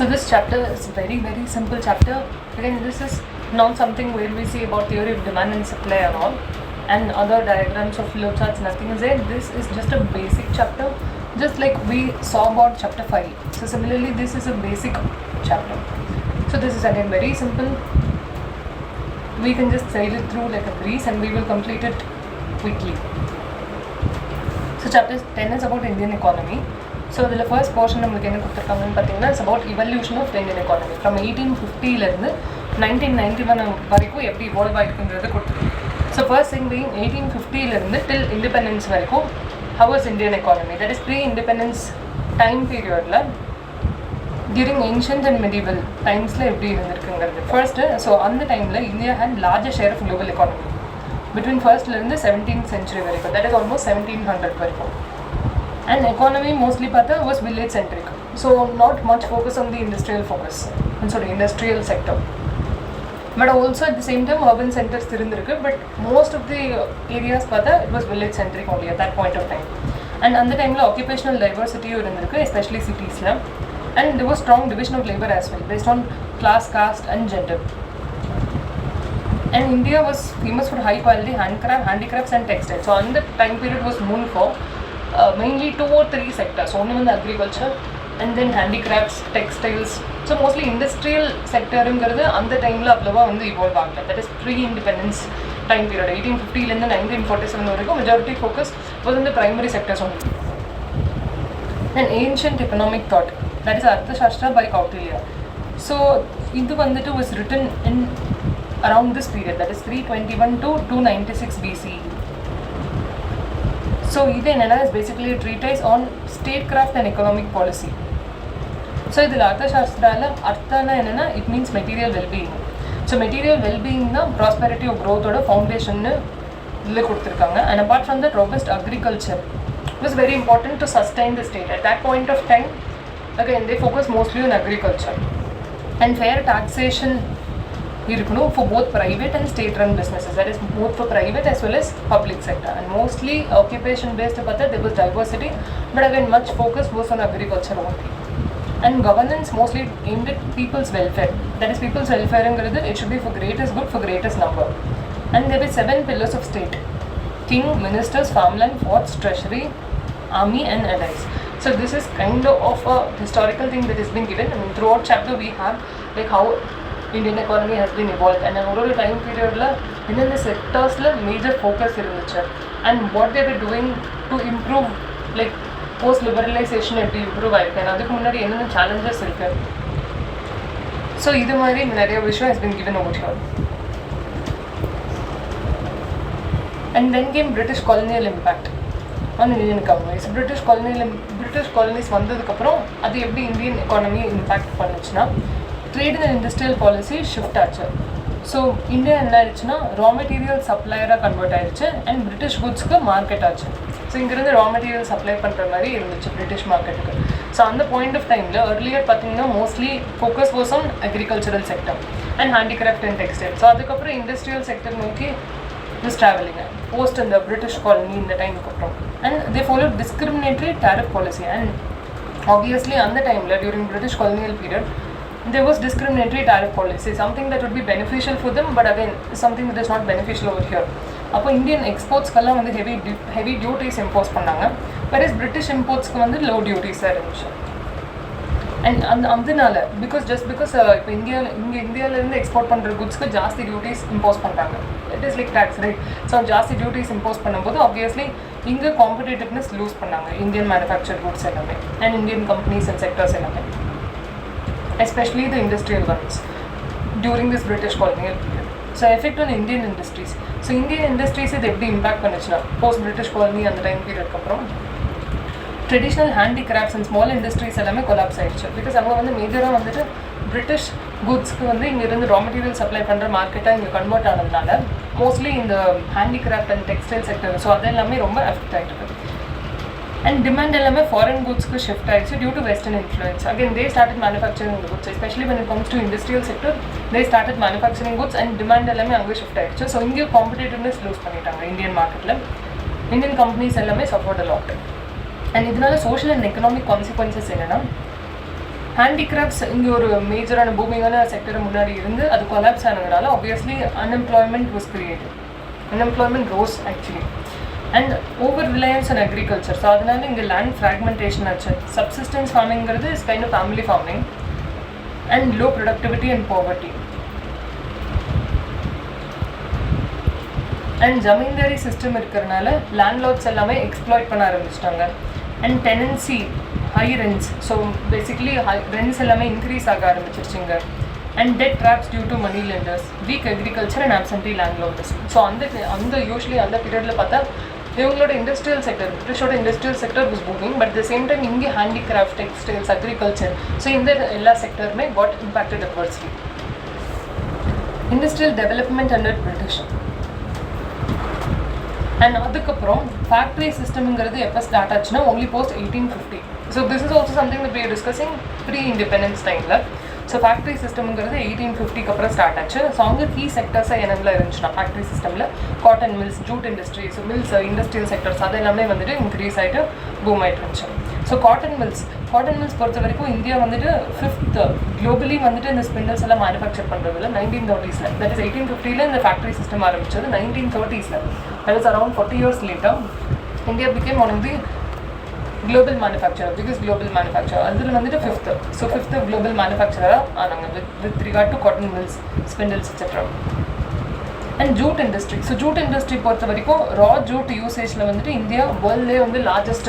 So this chapter is very simple chapter. Again, this is not something where we see about theory of demand and supply and all, and other diagrams of flowcharts, nothing is there. This is just a basic chapter, just like we saw about chapter 5. So similarly, this is a basic chapter. So this is again very simple. We can just sail it through like a breeze and we will complete it quickly. So chapter 10 is about Indian economy. So the first portion நம்மளுக்கு என்ன கொடுத்துருக்காங்கன்னு பார்த்தீங்கன்னா it's about evolution of Indian economy from 1850 1991 வரைக்கும் எப்படி evolve ஆகிருக்குன்றது கொடுத்துருக்கு. So first thing being 1850 till independence வரைக்கும் how was Indian economy, that is pre independence time பீரியடில் டியூரிங் ஏன்ஷியன்ட் அண்ட் மெடிவல் டைம்ஸில் எப்படி இருந்திருக்குங்கிறது ஃபர்ஸ்ட்டு. ஸோ அந்த டைமில் India had larger share of global economy between ஃபர்ஸ்ட்லேருந்து 17th century வரைக்கும், that is almost 1700 வரைக்கும். And economy mostly pata was village centric, so not much focus on the industrial focus, and so the industrial sector, but also at the same time urban centers irundirukku, but most of the areas pata it was village centric only at that point of time. And அந்த டைமில் occupational diversity இருந்திருக்கு, especially cities la, and there was strong division of labor as well based on class, caste and gender. And India was famous for high quality handicrafts and textiles. So on the time period was known for mainly 2 or 3 sectors. One was agriculture and then handicrafts, textiles. So mostly industrial sector ingiradhu அந்த டைம்ல அவ்வளவா வந்து evolve ஆகல. That is pre-independence time period 1850 ல இருந்து 1947 வரைக்கும் majority focus was in the primary sectors only. And ancient economic thought, that is Arthashastra by Kautilya. So இது வந்துட்டு was written in around this period, that is 321 to 296 BCE. So இது என்னன்னா is basically a treatise on statecraft and economic policy. So இதில் அர்த்தசாஸ்திரால அர்த்தனா என்னன்னா it means material well-being. So material well-being தான் prosperity or growth ஓட ஃபவுண்டேஷன்னு இதில் கொடுத்துருக்காங்க. And apart from that, robust agriculture was very important to sustain the state. At that point of time, again they focus mostly on agriculture. And fair taxation இருக்கணும் for both private and state run businesses, that is both for private as well as public sector. And mostly occupation based பார்த்தா there was diversity, but again much focus was on agriculture only. And governance mostly aimed at people's welfare, that is people's welfare ங்கிறது it should be for greatest good for greatest number. And there were 7 pillars of state: king, ministers, farmland, forts, treasury, army and allies. So this is kind of a historical thing that has been given. I mean, throughout chapter we have like how Indian economy has been evolved, and over a time period la indha sectors la major focus irunduchu, and what they were doing to improve like post liberalization eppadi improve aayirukku, adukku munnadi enna challenges irukku. So idu mari nariya vishayam has been given over here. And then came British colonial impact on Indian economy. So British colonies vandadukku appuram adu eppadi Indian economy impact பண்ணுச்சுனா trade and industrial policy shift ஆச்சு. So India என்ன ஆயிடுச்சுன்னா raw material சப்ளையராக convert ஆயிடுச்சு and British குட்ஸ்க்கு market ஆச்சு. So இங்கேருந்து raw material supply பண்ணுற மாதிரி இருந்துச்சு பிரிட்டிஷ் மார்க்கெட்டுக்கு. ஸோ அந்த பாயிண்ட் ஆஃப் டைமில் earlier பார்த்தீங்கன்னா mostly focus was on agricultural sector and handicraft and textile. So அதுக்கப்புறம் இண்டஸ்ட்ரியல் செக்டர் நோக்கி திஸ் ட்ராவலிங் போஸ்ட் இந்த பிரிட்டிஷ் காலனி இந்த டைமுக்கு அப்புறம். And they follow discriminatory tariff policy. And obviously அந்த டைமில் during British colonial period there was discriminatory tariff policy, something that would be beneficial for them, but again something that is not beneficial over here. அப்போ Indian எக்ஸ்போர்ட்ஸ்க்கெல்லாம் வந்து heavy duties impose பண்ணாங்க, whereas British இம்போர்ட்ஸ்க்கு வந்து low டியூட்டிஸாக இருந்துச்சு. And அதனால because இப்போ இந்தியாவிலேருந்து export பண்ணுற குட்ஸ்க்கு ஜாஸ்தி டியூட்டிஸ் இம்போஸ் பண்ணுறாங்க, it is like tax right. So ஜாஸ்தி டியூட்டிஸ் இம்போஸ் பண்ணும்போது ஆப்வியஸ்லி இங்கே காம்படிட்டிவ்னஸ் லூஸ் பண்ணாங்க இந்தியன் மேனுஃபேக்சர் குட்ஸ் எல்லாமே and Indian companies and sectors எல்லாமே, especially the industrial ones during this British colonial period. So effect on Indian industries. So Indian industries இது எப்படி impact பண்ணுச்சுன்னா post British colony அந்த time பீரியட்க்கு அப்புறம் traditional handicrafts and small industries எல்லாமே collapse ஆயிடுச்சு. Because அவங்க வந்து மேஜராக வந்துட்டு பிரிட்டிஷ் குட்ஸ்க்கு வந்து இங்கேருந்து ரா மெட்டீரியல் சப்ளை பண்ணுற மார்க்கெட்டாக இங்கே கன்வெர்ட் ஆனதுனால மோஸ்ட்லி இந்த handicraft and textile sector so அது எல்லாமே ரொம்ப அஃபெக்ட் ஆகிட்டு. And demand எல்லாமே foreign goods க்கு shift ஆயிடுச்சு due to western influence. Again they started manufacturing the goods, especially when it comes to industrial sector they started manufacturing goods and demand எல்லாமே அங்கே shift ஆயிடுச்சு. ஸோ இங்கே competitiveness lose பண்ணிட்டாங்க Indian மார்க்கெட்டில். Indian companies எல்லாமே suffered a lot. And இதனால social and economic consequences என்னன்னா handicrafts இங்கே ஒரு மேஜரான பூமிங்கான செக்டர் முன்னாடி இருந்து அது கொலாப்ஸ் ஆனதுனால obviously unemployment was created. Unemployment rose actually. And over reliance on agriculture. So அதனால இங்கே லேண்ட் ஃப்ராக்மெண்டேஷன் ஆச்சு. சப்சிஸ்டன்ஸ் ஃபார்மிங்கிறது is kind of family farming and low productivity and poverty. And zamindari system இருக்கிறதுனால லேண்ட்லார்ட்ஸ் எல்லாமே எக்ஸ்ப்ளாய்ட் பண்ண ஆரம்பிச்சிட்டாங்க. And tenancy high rents. So basically rents எல்லாமே increase ஆக ஆரம்பிச்சிருச்சுங்க. And debt traps due to money lenders, weak agriculture and absentee landlords. So அந்த usually அந்த பீரியடில் பார்த்தா இவங்களோட இண்டஸ்ட்ரியல் செக்டர், பிரிட்டிஷோட industrial sector was booming. But the same time இங்கே ஹேண்டிகிராஃப்ட், டெக்ஸ்டைல்ஸ், அக்ரிகல்ச்சர், ஸோ இந்த எல்லா செக்டருமே got impacted adversely. Industrial development under British. And அதுக்கப்புறம் ஃபேக்ட்ரி சிஸ்டம்ங்கிறது எப்போ ஸ்டார்ட் ஆச்சுன்னா only post 1850. So this is also something that we are discussing pre independence டைமில். So factory சிஸ்டம்ங்கிறது 1850க்கு அப்புறம் ஸ்டார்ட் ஆச்சு. ஸோ அவங்க கீ செக்டர்ஸாக என்னெல்லாம் இருந்துச்சுன்னா ஃபேக்ட்ரி சிஸ்டமில் cotton mills, jute industry, so mills, industrial sectors அது எல்லாமே வந்துட்டு இன்க்ரீஸ் ஆகிட்டு பூம் ஆகிட்டு இருந்துச்சு. ஸோ காட்டன் மில்ஸ் பொறுத்த வரைக்கும் இந்தியா வந்துட்டு 5th குளோபலி வந்துட்டு இந்த ஸ்பிண்டல்ஸ் எல்லாம் மேனுஃபேக்சர் பண்ணுறதுல 1930s. தட் இஸ் 1850 இந்த ஃபேக்ட்ரி சிஸ்டம் ஆரம்பிச்சது. 1930s, that is around 40 years later, India became one of the global manufacturer, biggest global manufacturer. அதில் வந்துட்டு 5th. So 5th global manufacturer ஆனாங்க with regard to cotton mills, spindles, etc. And jute industry. So jute industry பொறுத்த வரைக்கும் raw jute யூசேஜில் வந்துட்டு India வேர்ல்ட்லேயே வந்து largest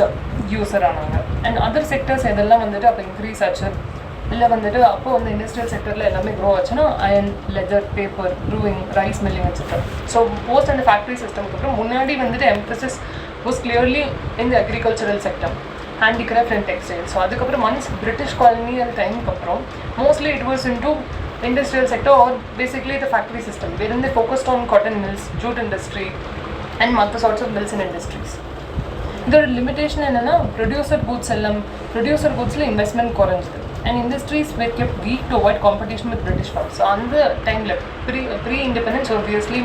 user ஆனாங்க. அண்ட் அதர் செக்டர்ஸ் எதெல்லாம் வந்துட்டு அப்போ இன்க்ரீஸ் ஆச்சு இல்லை வந்துட்டு அப்போ வந்து இண்டஸ்ட்ரியல் செக்டரில் எல்லாமே க்ரோ ஆச்சுன்னா iron, leather, paper, brewing, rice milling etcetera. So post and factory சிஸ்டம்க்கு அப்புறம் முன்னாடி வந்துட்டு emphasis was clearly in the agricultural sector, handicraft and textiles. So அதுக்கப்புறம் once British colonial டைமுக்கு அப்புறம் mostly it was into industrial sector or basically the factory system wherein they focused on cotton mills, jute industry and other sorts of mills and industries. இதோட limitation என்னென்னா producer கூட்ஸில் investment குறைஞ்சிது and industries were kept weak to avoid competition with British firms. So அந்த டைமில் pre-independence obviously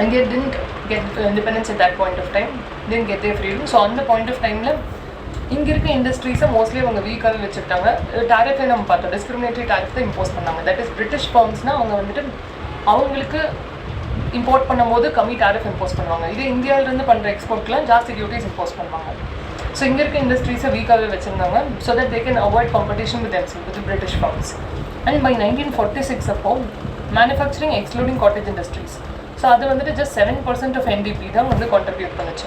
India didn't get independence at that point of time, didn't get their freedom. So அந்த point of timeல இங்கே இருக்க இண்டஸ்ட்ரீஸை mostly அவங்க வீக்காகவே வச்சுக்கிட்டாங்க. டேரிஃபை நம்ம பார்த்தோம், discriminatory tariff தான் இம்போஸ் பண்ணாங்க. தட் இஸ் பிரிட்டிஷ் ஃபார்ம்ஸ்னால் அவங்க வந்துட்டு அவங்களுக்கு இம்போர்ட் பண்ணும்போது கம்மி டேரிஃப் இம்போஸ் பண்ணுவாங்க. இதே இந்தியாவிலேருந்து பண்ணுற எக்ஸ்போர்ட்லாம் ஜாஸ்தி டியூட்டிஸ் இம்போஸ் பண்ணுவாங்க. ஸோ இங்கே இருக்க இண்டஸ்ட்ரீஸை வீக்காகவே வச்சுருந்தாங்க so that they can avoid competition with themselves with the British firms. And by 1946 அப்போ manufacturing excluding cottage industries, so அது வந்துட்டு ஜஸ்ட் 7% ஆஃப் NDP தான் வந்து கான்ட்ரிபியூட் பண்ணுச்சு.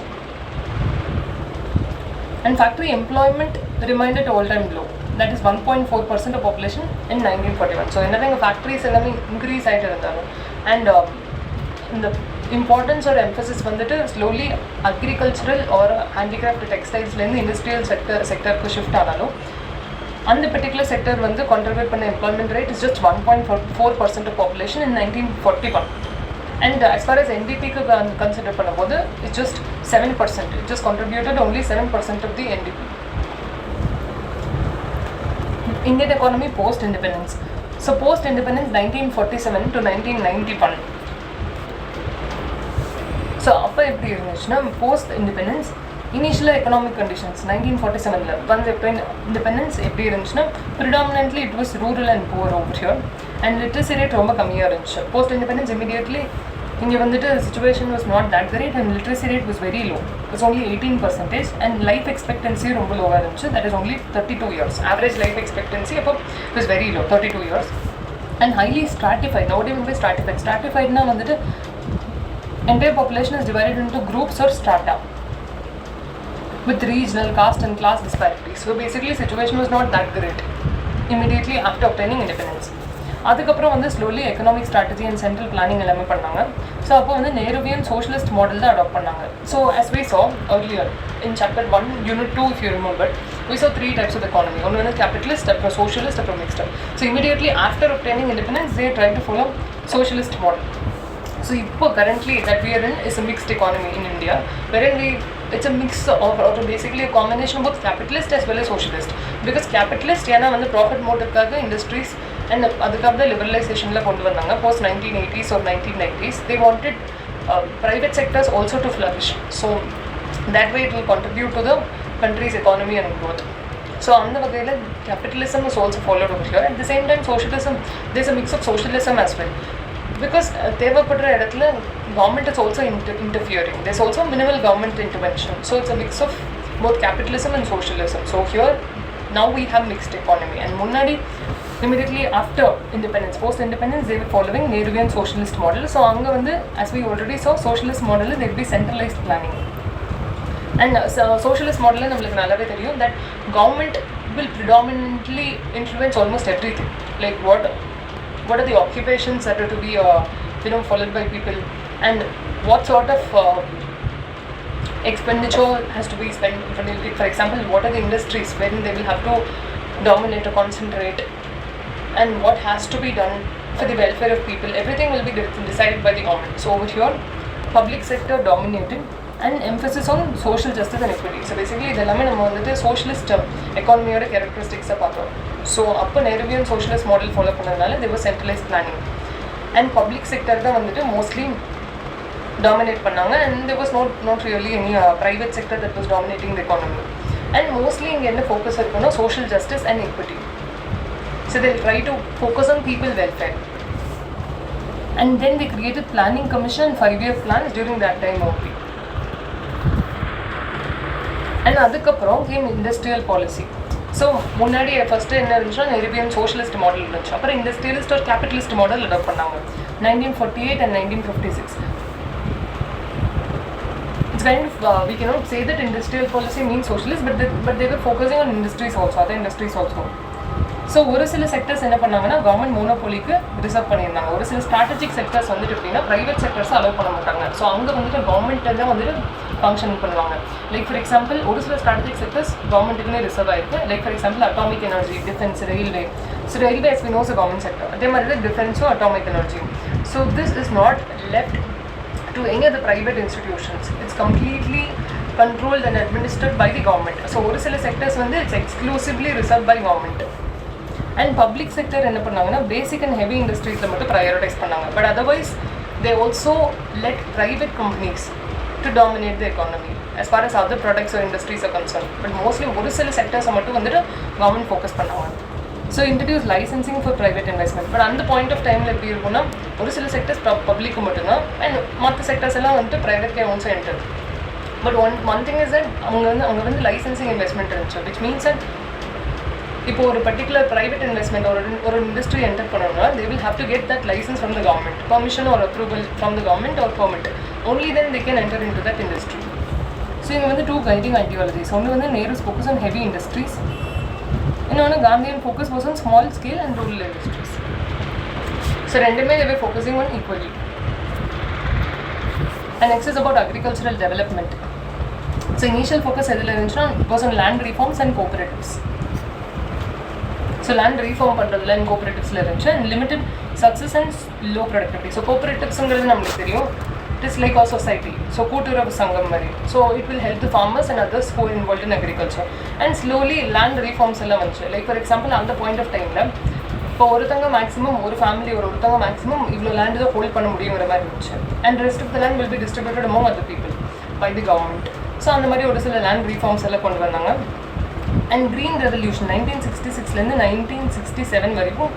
And factory employment remained at all time low, that is 1.4% of population in 1941. So என்னதான் எங்கள் factories எல்லாமே increase ஆகிட்டு இருந்தாங்க. அண்ட் இந்த இம்பார்ட்டன்ஸ் ஒரு எம்பசிஸ் வந்துட்டு ஸ்லோலி அக்ரிகல்ச்சரல் ஆர் ஹேண்டிகிராஃப்ட் டெக்ஸ்டைல்ஸ்லேருந்து இண்டஸ்ட்ரியல் செக்டருக்கு ஷிஃப்ட் ஆனாலும் அந்த பர்டிகுலர் செக்டர் வந்து கான்ட்ரிபியூட் பண்ண employment rate is just 1.4% of population in 1941. And as far as NDP consider பண்ணும்போது it's just 7%. It just contributed only 7% of the NDP. Indian economy post-independence. So post-independence 1947 to 1991. So அப்போ எப்படி இருந்துச்சுன்னா post-independence initial economic conditions 1947 once independence எப்படி இருந்துச்சுன்னா predominantly it was rural and poor over here and literacy rate ரொம்ப கம்மியாக இருந்துச்சு. post independence immediately இங்கே வந்துட்டு situation was not that great and literacy rate was very low. It was only 18% and life expectancy ரொம்ப லோவாக இருந்துச்சு. that is only 32 years. average life expectancy அப்போ was very low, 32 years and highly stratified. Now what do you mean by stratified? Stratifiedனா வந்துட்டு entire population is divided into groups or strata with regional, caste and class disparities. So basically situation was not that great immediately after obtaining independence. அதுக்கப்புறம் வந்து slowly economic strategy and central planning எல்லாமே பண்ணாங்க. So அப்போ வந்து Nehruvian socialist model தான் adapt பண்ணாங்க. So as we saw earlier in chapter 1 unit 2 if you remember, we saw 3 types of economy. ஒன்று வந்து capitalist, அப்புறம் socialist, அப்புறம் mixed. So immediately after obtaining independence they tried to follow socialist model. So இப்போ currently that we are in is a mixed economy in India wherein it's a mix of or basically a combination of both capitalist as well as socialist. Because capitalist ஏன்னா வந்து profit மோட்டிவ்காக industries and அதுக்காக லிபரலைசேஷனில் கொண்டு வந்தாங்க post 1980s or 1990s. They wanted private sectors also to flourish. So that way it will contribute to the country's economy and growth. So on the vagayla, capitalism is also followed over here. At the same time, socialism, there's a mix of socialism as well. Because தேவைப்படுற இடத்துல government is also interfering. There's also minimal government intervention. So it's a mix of both capitalism and socialism. So here, now we have mixed economy. And முன்னாடி immediately after independence, post-independence, they were following Nehruvian socialist model. So அங்கே வந்து, as we already saw, socialist model, there will be centralized planning. And socialist model நம்மளுக்கு நல்லாவே தெரியும் that government will predominantly influence almost everything. Like what are the occupations that are to be followed by people, and what sort of expenditure has to be spent. For example, what are the industries wherein they will have to dominate or concentrate, and what has to be done for the welfare of people. Everything will be decided by the government. So over here, public sector dominated and emphasis on social justice and equity. So basically இதெல்லாமே நம்ம வந்துட்டு socialist economy-யோட characteristics பார்த்தோம். So அப்போ Nehruvian socialist model follow பண்ணதுனால there was centralized planning, and public sector தான் வந்துட்டு mostly dominate பண்ணாங்க, and there was not really any private sector that was dominating the economy. And mostly இங்கே என்ன focus இருக்குன்னா social justice and equity. So they'll try to focus on people welfare. And then they created planning commission, 5-year plans during that time only. And அதுக்கப்புறம் came industrial policy. So முன்னாடி first என்ன இருந்துச்சுன்னா நெருபியன் socialist model இருந்துச்சு, அப்புறம் industrialist ஒரு capitalist model adapt பண்ணாங்க 1948 and 1956. It's kind of we cannot say that industrial policy means socialist, but they were focusing on industries also, other industries also. So ஒரு சில sectors என்ன பண்ணாங்கன்னா கவர்மெண்ட் மோனோபோலிக்கு ரிசர்வ் பண்ணியிருந்தாங்க. ஒரு சில ஸ்ட்ராட்டஜிக் செக்டர்ஸ் வந்துட்டு எப்படின்னா ப்ரைவேட் செக்டர்ஸ் அலோவ் பண்ண மாட்டாங்க. ஸோ அங்கே வந்துட்டு கவர்மெண்ட்டு தான் வந்துட்டு ஃபங்க்ஷன் பண்ணுவாங்க. லைக் ஃபார் எக்ஸாம்பிள் ஒரு சில ஸ்ட்ராட்டஜிக் செக்டர்ஸ் கவர்மெண்ட்டுக்குன்னே ரிசர்வ் ஆயிருக்கு. Like for example atomic energy, defence, railway. So railway as we knows a government sector. அதே மாதிரி தான் டிஃபென்ஸும் atomic energy. So this is not left to any of the private institutions. It's completely controlled and administered by the government. So ஒரு சில sectors வந்து it's exclusively reserved by government. And public sector என்ன பண்ணாங்கன்னா பேசிக் and heavy இண்டஸ்ட்ரீஸில் மட்டும் prioritise பண்ணாங்க. But otherwise they also let private companies to dominate the economy as far as other products or industries are concerned. But mostly ஒரு சில செக்டர்ஸை மட்டும் வந்துட்டு government focus பண்ணுவாங்க. So introduce licensing for private investment. But அந்த point of டைமில் எப்படி இருக்குன்னா ஒரு சில செக்டர்ஸ் பப்ளிக்கு மட்டும்தான், அண்ட் மற்ற செக்டர்ஸ் எல்லாம் வந்துட்டு ப்ரைவேட்கே also enter. But one thing is that அவங்க வந்து லைசன்சிங் இன்வெஸ்ட்மெண்ட் இருந்துச்சு, விச் மீன்ஸ் தட் இப்போ ஒரு பர்டிகுலர் ப்ரைவேட் இன்வெஸ்ட்மெண்ட் ஒரு இண்டஸ்ட்ரி என்டர் பண்ணணும்னா they will have to get that license from the government, permission or approval from the government or permit. Only then they can enter into that industry. So இங்கே வந்து 2 guiding ideologies. ஒன்று வந்து Nehru's focus on heavy industries, இன்னொன்று Gandhian focus was on small scale and rural industries. So ரெண்டுமே they were focusing on equally. And next is about agricultural development. So initial focus எதில் இருந்துச்சுன்னா it was on land reforms and cooperatives. So land reform பண்ணுறதுல and கோஆப்ரேட்டிவ்ஸில் இருந்துச்சு, and limited success and low productivity. So கோஆப்ரேட்டிவ்ஸுங்கிறது நம்மளுக்கு தெரியும், it is like or society. So கூட்டுறவு சங்கம் மாதிரி. So it will help the farmers and others who involve in agriculture. And slowly land reforms எல்லாம் வந்துச்சு. லைக் ஃபார் எக்ஸாம்பிள் அந்த point of டைமில் இப்போ ஒருத்தங்க மேக்ஸிமம் ஒரு ஃபேமிலி ஒருத்தங்க மேக்ஸிமம் இவ்வளோ லேண்டு தான் ஹோல்ட் பண்ண முடியுங்கிற மாதிரி இருந்துச்சு. And rest of the land will be distributed among other people by the government. So அந்த மாதிரி ஒரு சில லேண்ட் ரீஃபார்ம்ஸ் எல்லாம் கொண்டு வந்தாங்க. அண்ட் க்ரீன் ரெவல்யூஷன் 1966லேருந்து 1967 வரைக்கும்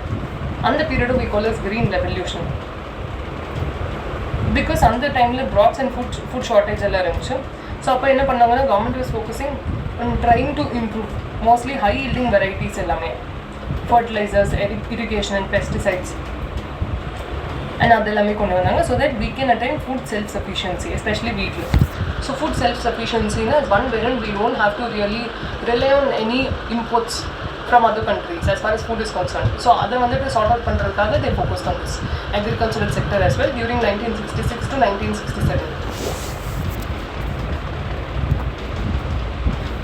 அந்த period we call as green revolution. Because அந்த டைமில் ட்ராப்ஸ் அண்ட் ஃபுட் ஷார்ட்டேஜ் எல்லாம் இருந்துச்சு. ஸோ அப்போ என்ன பண்ணாங்கன்னா government was focusing on trying to improve mostly high yielding varieties எல்லாமே, fertilisers, irrigation and pesticides and அது எல்லாமே கொண்டு வந்தாங்க. So that we can attain food self-sufficiency, especially வீட்டில். So food self-sufficiency is one wherein we don't have to really rely on any imports from other countries as far as food is concerned. So அதை வந்துட்டு sort out பண்ணுறதுக்காக they focused on this agricultural sector as well during 1966 to 1967.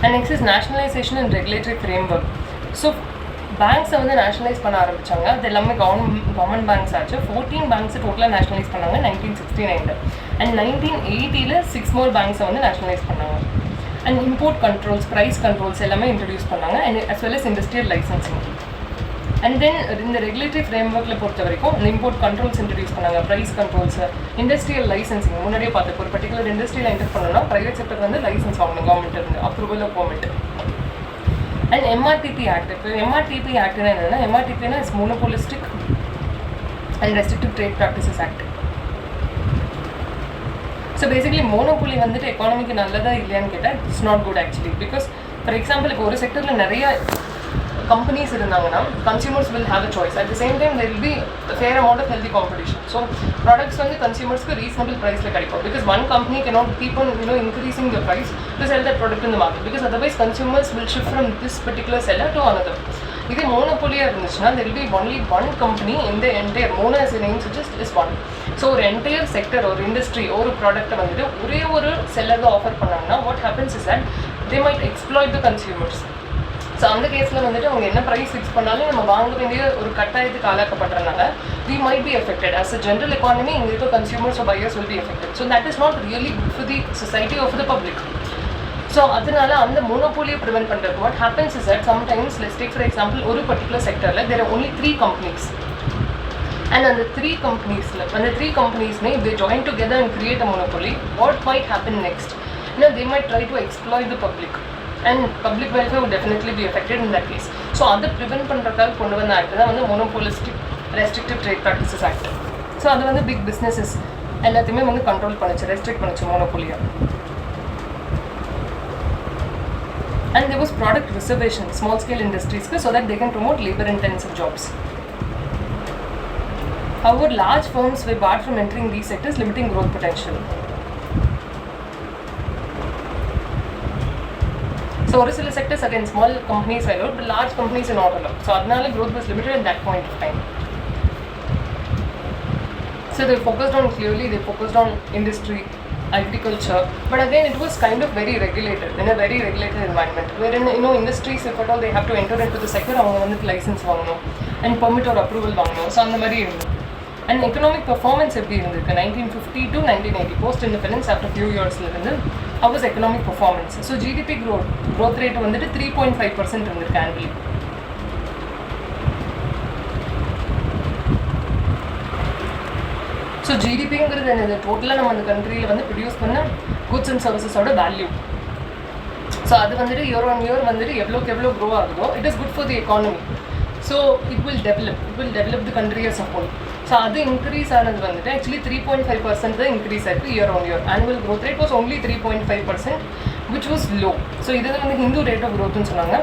And next is nationalization and regulatory framework. So பேங்க்ஸை வந்து nationalise பண்ண ஆரம்பித்தாங்க. அது எல்லாமே government banks ஆச்சு. 14 பேங்க்ஸை டோட்டலாக நேஷனலைஸ் பண்ணாங்க 1969. அண்ட் 1980 6 more பேங்க்ஸை வந்து நேஷனலைஸ் பண்ணாங்க. And import controls, price controls எல்லாமே இன்ட்ரடியூஸ் பண்ணாங்க, and as well as industrial licensing. And then இந்த ரெகுலேட்டரி ஃப்ரேம்ஒர்க்கில் பொறுத்த வரைக்கும் இந்த இம்போர்ட் கண்ட்ரோல்ஸ் இன்ட்ரடியூஸ் பண்ணாங்க, ப்ரைஸ் கண்ட்ரோல்ஸ், இண்டஸ்ட்ரியல் லைசன்சிங். முன்னாடியே பார்த்து ஒரு பர்டிகுலர் இண்டஸ்ட்ரியில் என்டர் பண்ணணும்னா ப்ரைவேட் செக்டர் வந்து லைசன்ஸ் வாங்கணும் கவர்மெண்ட் இருந்து, approval of permit. And MRTP Act, இப்போ MRTP ஆக்ட்னா என்னன்னா, MRTPனா is monopolistic and restrictive trade practices act. So basically monopoly வந்துட்டு எக்கானமிக்கு நல்லதா இல்லையான்னு கேட்டால் it's not good actually. Because for example இப்போ ஒரு செக்டரில் நிறைய companies இருந்தாங்கன்னா consumers will have a choice. At the same time there will be a fair amount of healthy competition. So products வந்து consumersக்கு reasonable priceல கிடைக்கும். Because one company cannot keep on increasing the price to sell that product in the market. Because otherwise consumers will shift from this particular seller to another. இதே மோனோபோலியாக இருந்துச்சுன்னா there will be only one company in the entire, mono as a name suggests is one. So ஒரு entire sector, ஒரு industry, ஒரு ப்ராடக்ட்டை வந்துட்டு ஒரே ஒரு seller தான் ஆஃபர் பண்ணாங்கன்னா what happens is that they might exploit the consumers. So அந்த கேஸில் வந்துட்டு அவங்க என்ன ப்ரைஸ் ஃபிக்ஸ் பண்ணாலும் நம்ம வாங்க வேண்டிய ஒரு கட்டாயத்துக்கு ஆளாக்கப்படுறதுனால we might be affected. As a general economy, இங்கே இருக்க consumers or buyers will be affected. So that is not really good for the society or for the public. So அதனால அந்த மோனோபோலியை ப்ரிவென்ட் பண்ணுறது what happens is that sometimes, let's take for example, ஒரு particular sectorல there are only 3 companies. And அந்த 3 companies if they join together and create a monopoly, what might happen next? They might try to exploit the public. And public welfare would definitely be affected in that case. So அதை prevent பண்ணுறதுக்காக கொண்டு வந்த act தான் வந்து monopolistic restrictive trade practices act. So அது வந்து big businesses எல்லாத்தையுமே வந்து கண்ட்ரோல் பண்ணிச்சு, ரெஸ்ட்ரிக்ட் பண்ணிச்சு மோனோபோலியா. And there was product reservation, small scale industries, so that they can promote labor intensive jobs. However, large firms were barred from entering these sectors, limiting growth potential. So ஒரு சில sectors again small companies were allowed, but large companies are not allowed. So அதனால growth was limited at that point of time. So they focused on industry, agriculture, but again it was kind of very regulated, in a very regulated environment, wherein industries, if at all they have to enter into the sector, அவங்க வந்து license வாங்கணும் and permit or approval வாங்கணும். So அந்த மாதிரி இருந்தது. And economic performance எப்படி இருந்திருக்கு 1950 to 1980 post independence, after few yearsல இருந்து how was economic performance? So GDP growth rate வந்துட்டு 3.5% இருந்திருக்கு annually. ஸோ ஜிடிபிங்கிறது என்னது, டோட்டலாக நம்ம அந்த கண்ட்ரியில் வந்து ப்ரொடியூஸ் பண்ண குட்ஸ் அண்ட் சர்வீசஸோட வேல்யூ. ஸோ அது வந்துட்டு இயர் ஆன் இயர் வந்துட்டு எவ்வளோக்கு எவ்வளோ க்ரோ ஆகுதோ it is good for the economy. So it will develop the country as a whole. So அது இன்க்ரீஸ் ஆனது வந்துட்டு ஆக்சுவலி 3.5% தான் இன்க்ரீஸ் ஆயிருக்கு year on year. Annual growth rate was only 3.5%, which was low. So இது வந்து Hindu rate of க்ரோத்னு சொன்னாங்க.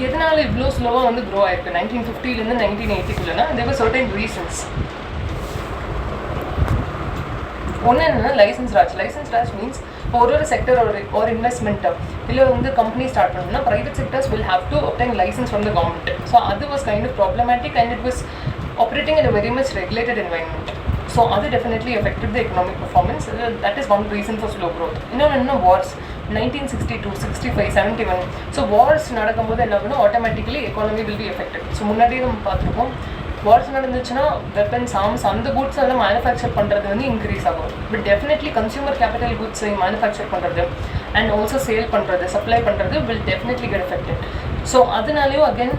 எதனால இவ்வளோ ஸ்லோவாக வந்து க்ரோ ஆயிருக்கு 1950லேருந்து 1980க்குள்ளனா, தேர் வர் சர்டன் ரீசன்ஸ். ஒன்று என்னென்னா லைசன்ஸ் ராஜ் மீன்ஸ் இப்போ ஒரு செக்டர் ஒரு இன்வெஸ்ட்மெண்ட் இல்லை வந்து கம்பெனி ஸ்டார்ட் பண்ணணும்னா private sectors will have to obtain licence from the government. So அது was kind of problematic and it was operating in a very much regulated environment. So அது definitely affected the economic performance. That is one reason for slow growth. இன்னொன்று wars 1962, 65, 71. So wars நடக்கும்போது என்ன ஆகும்னா automatically economy will be affected. So முன்னாடியே நம்ம பார்த்துருக்கோம், wars நடந்துச்சுன்னா weapons, arms, அந்த குட்ஸ் எல்லாம் மேனுஃபேக்சர் பண்ணுறது வந்து இன்க்ரீஸ் ஆகும். பட் டெஃபினெட்லி கன்சியூமர் கேபிட்டல் குட்ஸை மேனுஃபேக்சர் பண்ணுறது அண்ட் ஆல்சோ சேல் பண்ணுறது, சப்ளை பண்ணுறது will definitely get affected. So அதனாலேயும் அகெயின்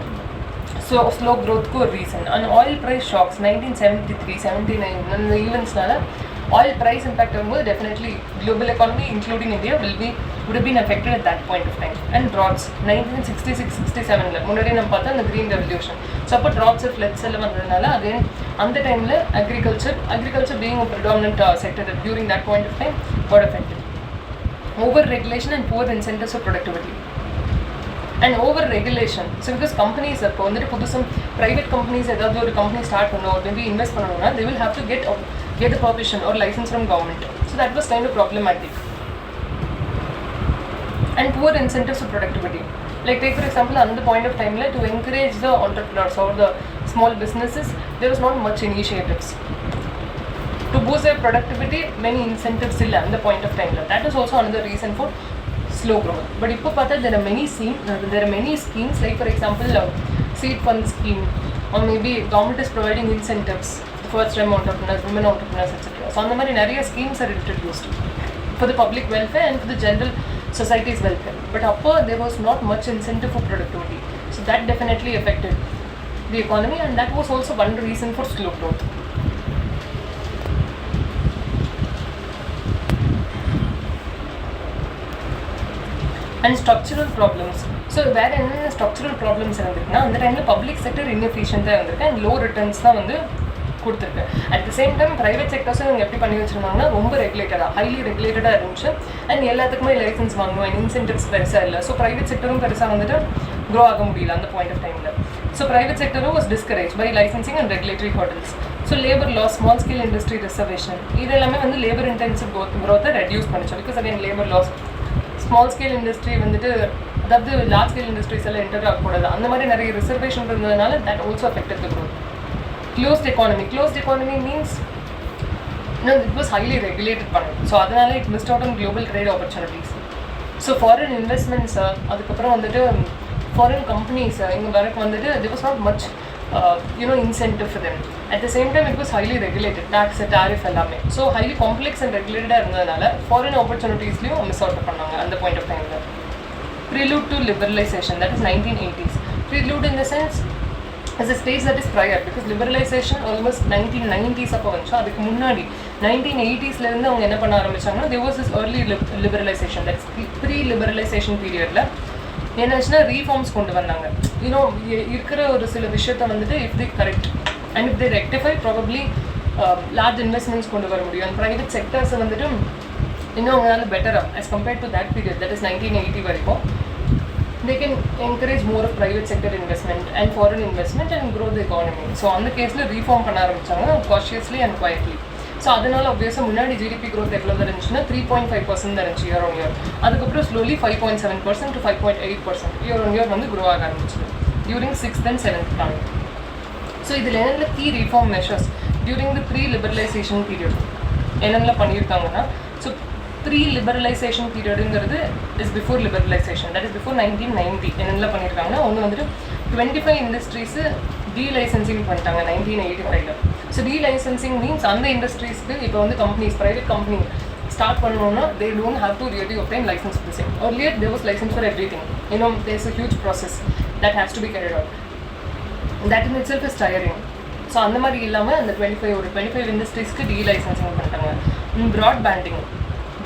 ஸ்லோ க்ரோத்துக்கு ஒரு reason. And oil price shocks 1973, 79 அந்த ஈவெண்ட்ஸ்னால ஆயில் ப்ரைஸ் இம்பாக்ட் ஆகும்போது definitely global economy including India would have been affected at that point of time. And droughts 1966, 67 முன்னாடி நம்ம பார்த்தா அந்த green revolution. ஸோ அப்போ droughts, floods எல்லாம் வந்ததுனால அகைன் அந்த டைமில் agriculture being a predominant sector during that point of time got affected. Over regulation and poor incentives for productivity. And over regulation, so because companies இப்போ வந்துட்டு புதுசும் private companies ஏதாவது ஒரு company start பண்ணணும் or maybe invest பண்ணணும்னா they will have to get a permission or license from government. So that was kind of problematic. And poor incentives for productivity. Like take for example, at the point of time, to encourage the entrepreneurs or the small businesses, there was not much initiatives. To boost their productivity, many incentives still at the point of time. That is also another reason for slow growth. But if there are many schemes, like for example, seed fund scheme, or maybe government is providing incentives for first-time entrepreneurs, women entrepreneurs, etc. So on the many schemes are introduced for the public welfare and for the general society's welfare. But upper there was not much incentive for productivity. So that definitely affected the economy, and that was also one reason for slow growth. And structural problems. So வேறு என்னென்ன structural problems இருந்திருக்குன்னா அந்த டைமில் public sector இன்எஃபிஷியண்ட்டாக இருந்திருக்கு and low returns தான் வந்து கொடுத்துருக்கு. At the same time private செக்டர்ஸும் இவங்க எப்படி பண்ணி வச்சுருந்தாங்கன்னா ரொம்ப ரெகுலேட்டடாக ஹைலி ரெகுலேட்டடாக இருந்துச்சு அண்ட் எல்லாத்துக்குமே லைசன்ஸ் வாங்கணும் அண்ட் இன்சென்டிவ்ஸ் பெருசாக இல்லை. ஸோ ப்ரைவேட் செக்டரும் பெருசாக வந்துட்டு க்ரோ ஆக முடியல அந்த பாயிண்ட் ஆஃப் டைமில். ஸோ ப்ரைவேட் செக்டரும் was discourage by licensing and regulatory hurdles. So labour laws, small scale industry reservation, இது எல்லாமே வந்து லேபர் இன்டென்சிவ் க்ரோத்தை ரெடியூஸ் பண்ணிச்சு. Because again labour laws, small scale industry வந்துட்டு அதாவது லார்ஜ் ஸ்கேல் இண்டஸ்ட்ரீஸ் எல்லாம் என்டர் ஆகக்கூடாது, அந்த மாதிரி நிறைய ரிசர்வேஷன் இருந்ததுனால that also affected the growth. Closed economy means it was highly regulated பண்ணது. ஸோ அதனால it missed out on global trade opportunities. So foreign investments அதுக்கப்புறம் வந்துட்டு ஃபாரின் கம்பெனிஸ் இங்கே வரக்கு வந்துட்டு there was not much incentive for them. At the same time it was highly regulated, tax, tariff எல்லாமே. So highly complex and regulated இருந்ததுனால foreign ஆப்பர்ச்சுனிட்டிஸ்லையும் miss out பண்ணாங்க அந்த point of டைமில். Prelude to liberalization, that is 1980s. Prelude in the sense as a space that is prior, because liberalization almost 1990s அப்போ வந்துச்சு. அதுக்கு முன்னாடி 1980ஸ்லேருந்து அவங்க என்ன பண்ண ஆரம்பிச்சாங்கன்னா there was this early liberalization, that's pre-liberalization periodல என்னாச்சுன்னா ரீஃபார்ம்ஸ் கொண்டு வந்தாங்க. இருக்கிற ஒரு சில விஷயத்த வந்துட்டு if they correct and if they rectify probably large investments கொண்டு வர முடியும். and private sectors வந்துட்டு இன்னும் அவங்களால பெட்டராக as compared to that period, that is 1980 வரைக்கும் they can encourage more of private sector investment and foreign investment and grow the economy. So அந்த கேஸில் ரீஃபார்ம் பண்ண ஆரம்பித்தாங்க cautiously and quietly. ஸோ அதனால் obviously முன்னாடி ஜிடிபி growth எவ்வளோ தான் இருந்துச்சுன்னா 3.5% தான் இருந்துச்சு year on year. அதுக்கப்புறம் slowly 5.7% to 5.8% year on year வந்து grow ஆக ஆரம்பிச்சு during 6th and 7th plan. So இதில் என்னென்ன key reform measures during the pre-liberalization period என்னென்ன பண்ணியிருக்காங்கன்னா, so pre-liberalization periodங்கிறது is before liberalization, that is before 1990. என்னென்ன பண்ணியிருக்காங்கன்னா ஒன்று வந்துட்டு 25 இண்டஸ்ட்ரீஸு டீலைசன்சிங் பண்ணிட்டாங்க 1985. ஸோ டீலைசன்சிங் மீன்ஸ் அந்த இண்டஸ்ட்ரீஸ்க்கு இப்போ வந்து கம்பெனிஸ், ப்ரைவேட் கம்பெனி ஸ்டார்ட் பண்ணணும்னா they don't have to really obtain license for the same. Earlier there was license for everything. There's a huge process that has to be carried out. That in itself is tiring. So அந்த மாதிரி இல்லாமல் அந்த 25 இண்டஸ்ட்ரீஸ்க்கு டீலைசன்சிங் பண்ணிட்டாங்க.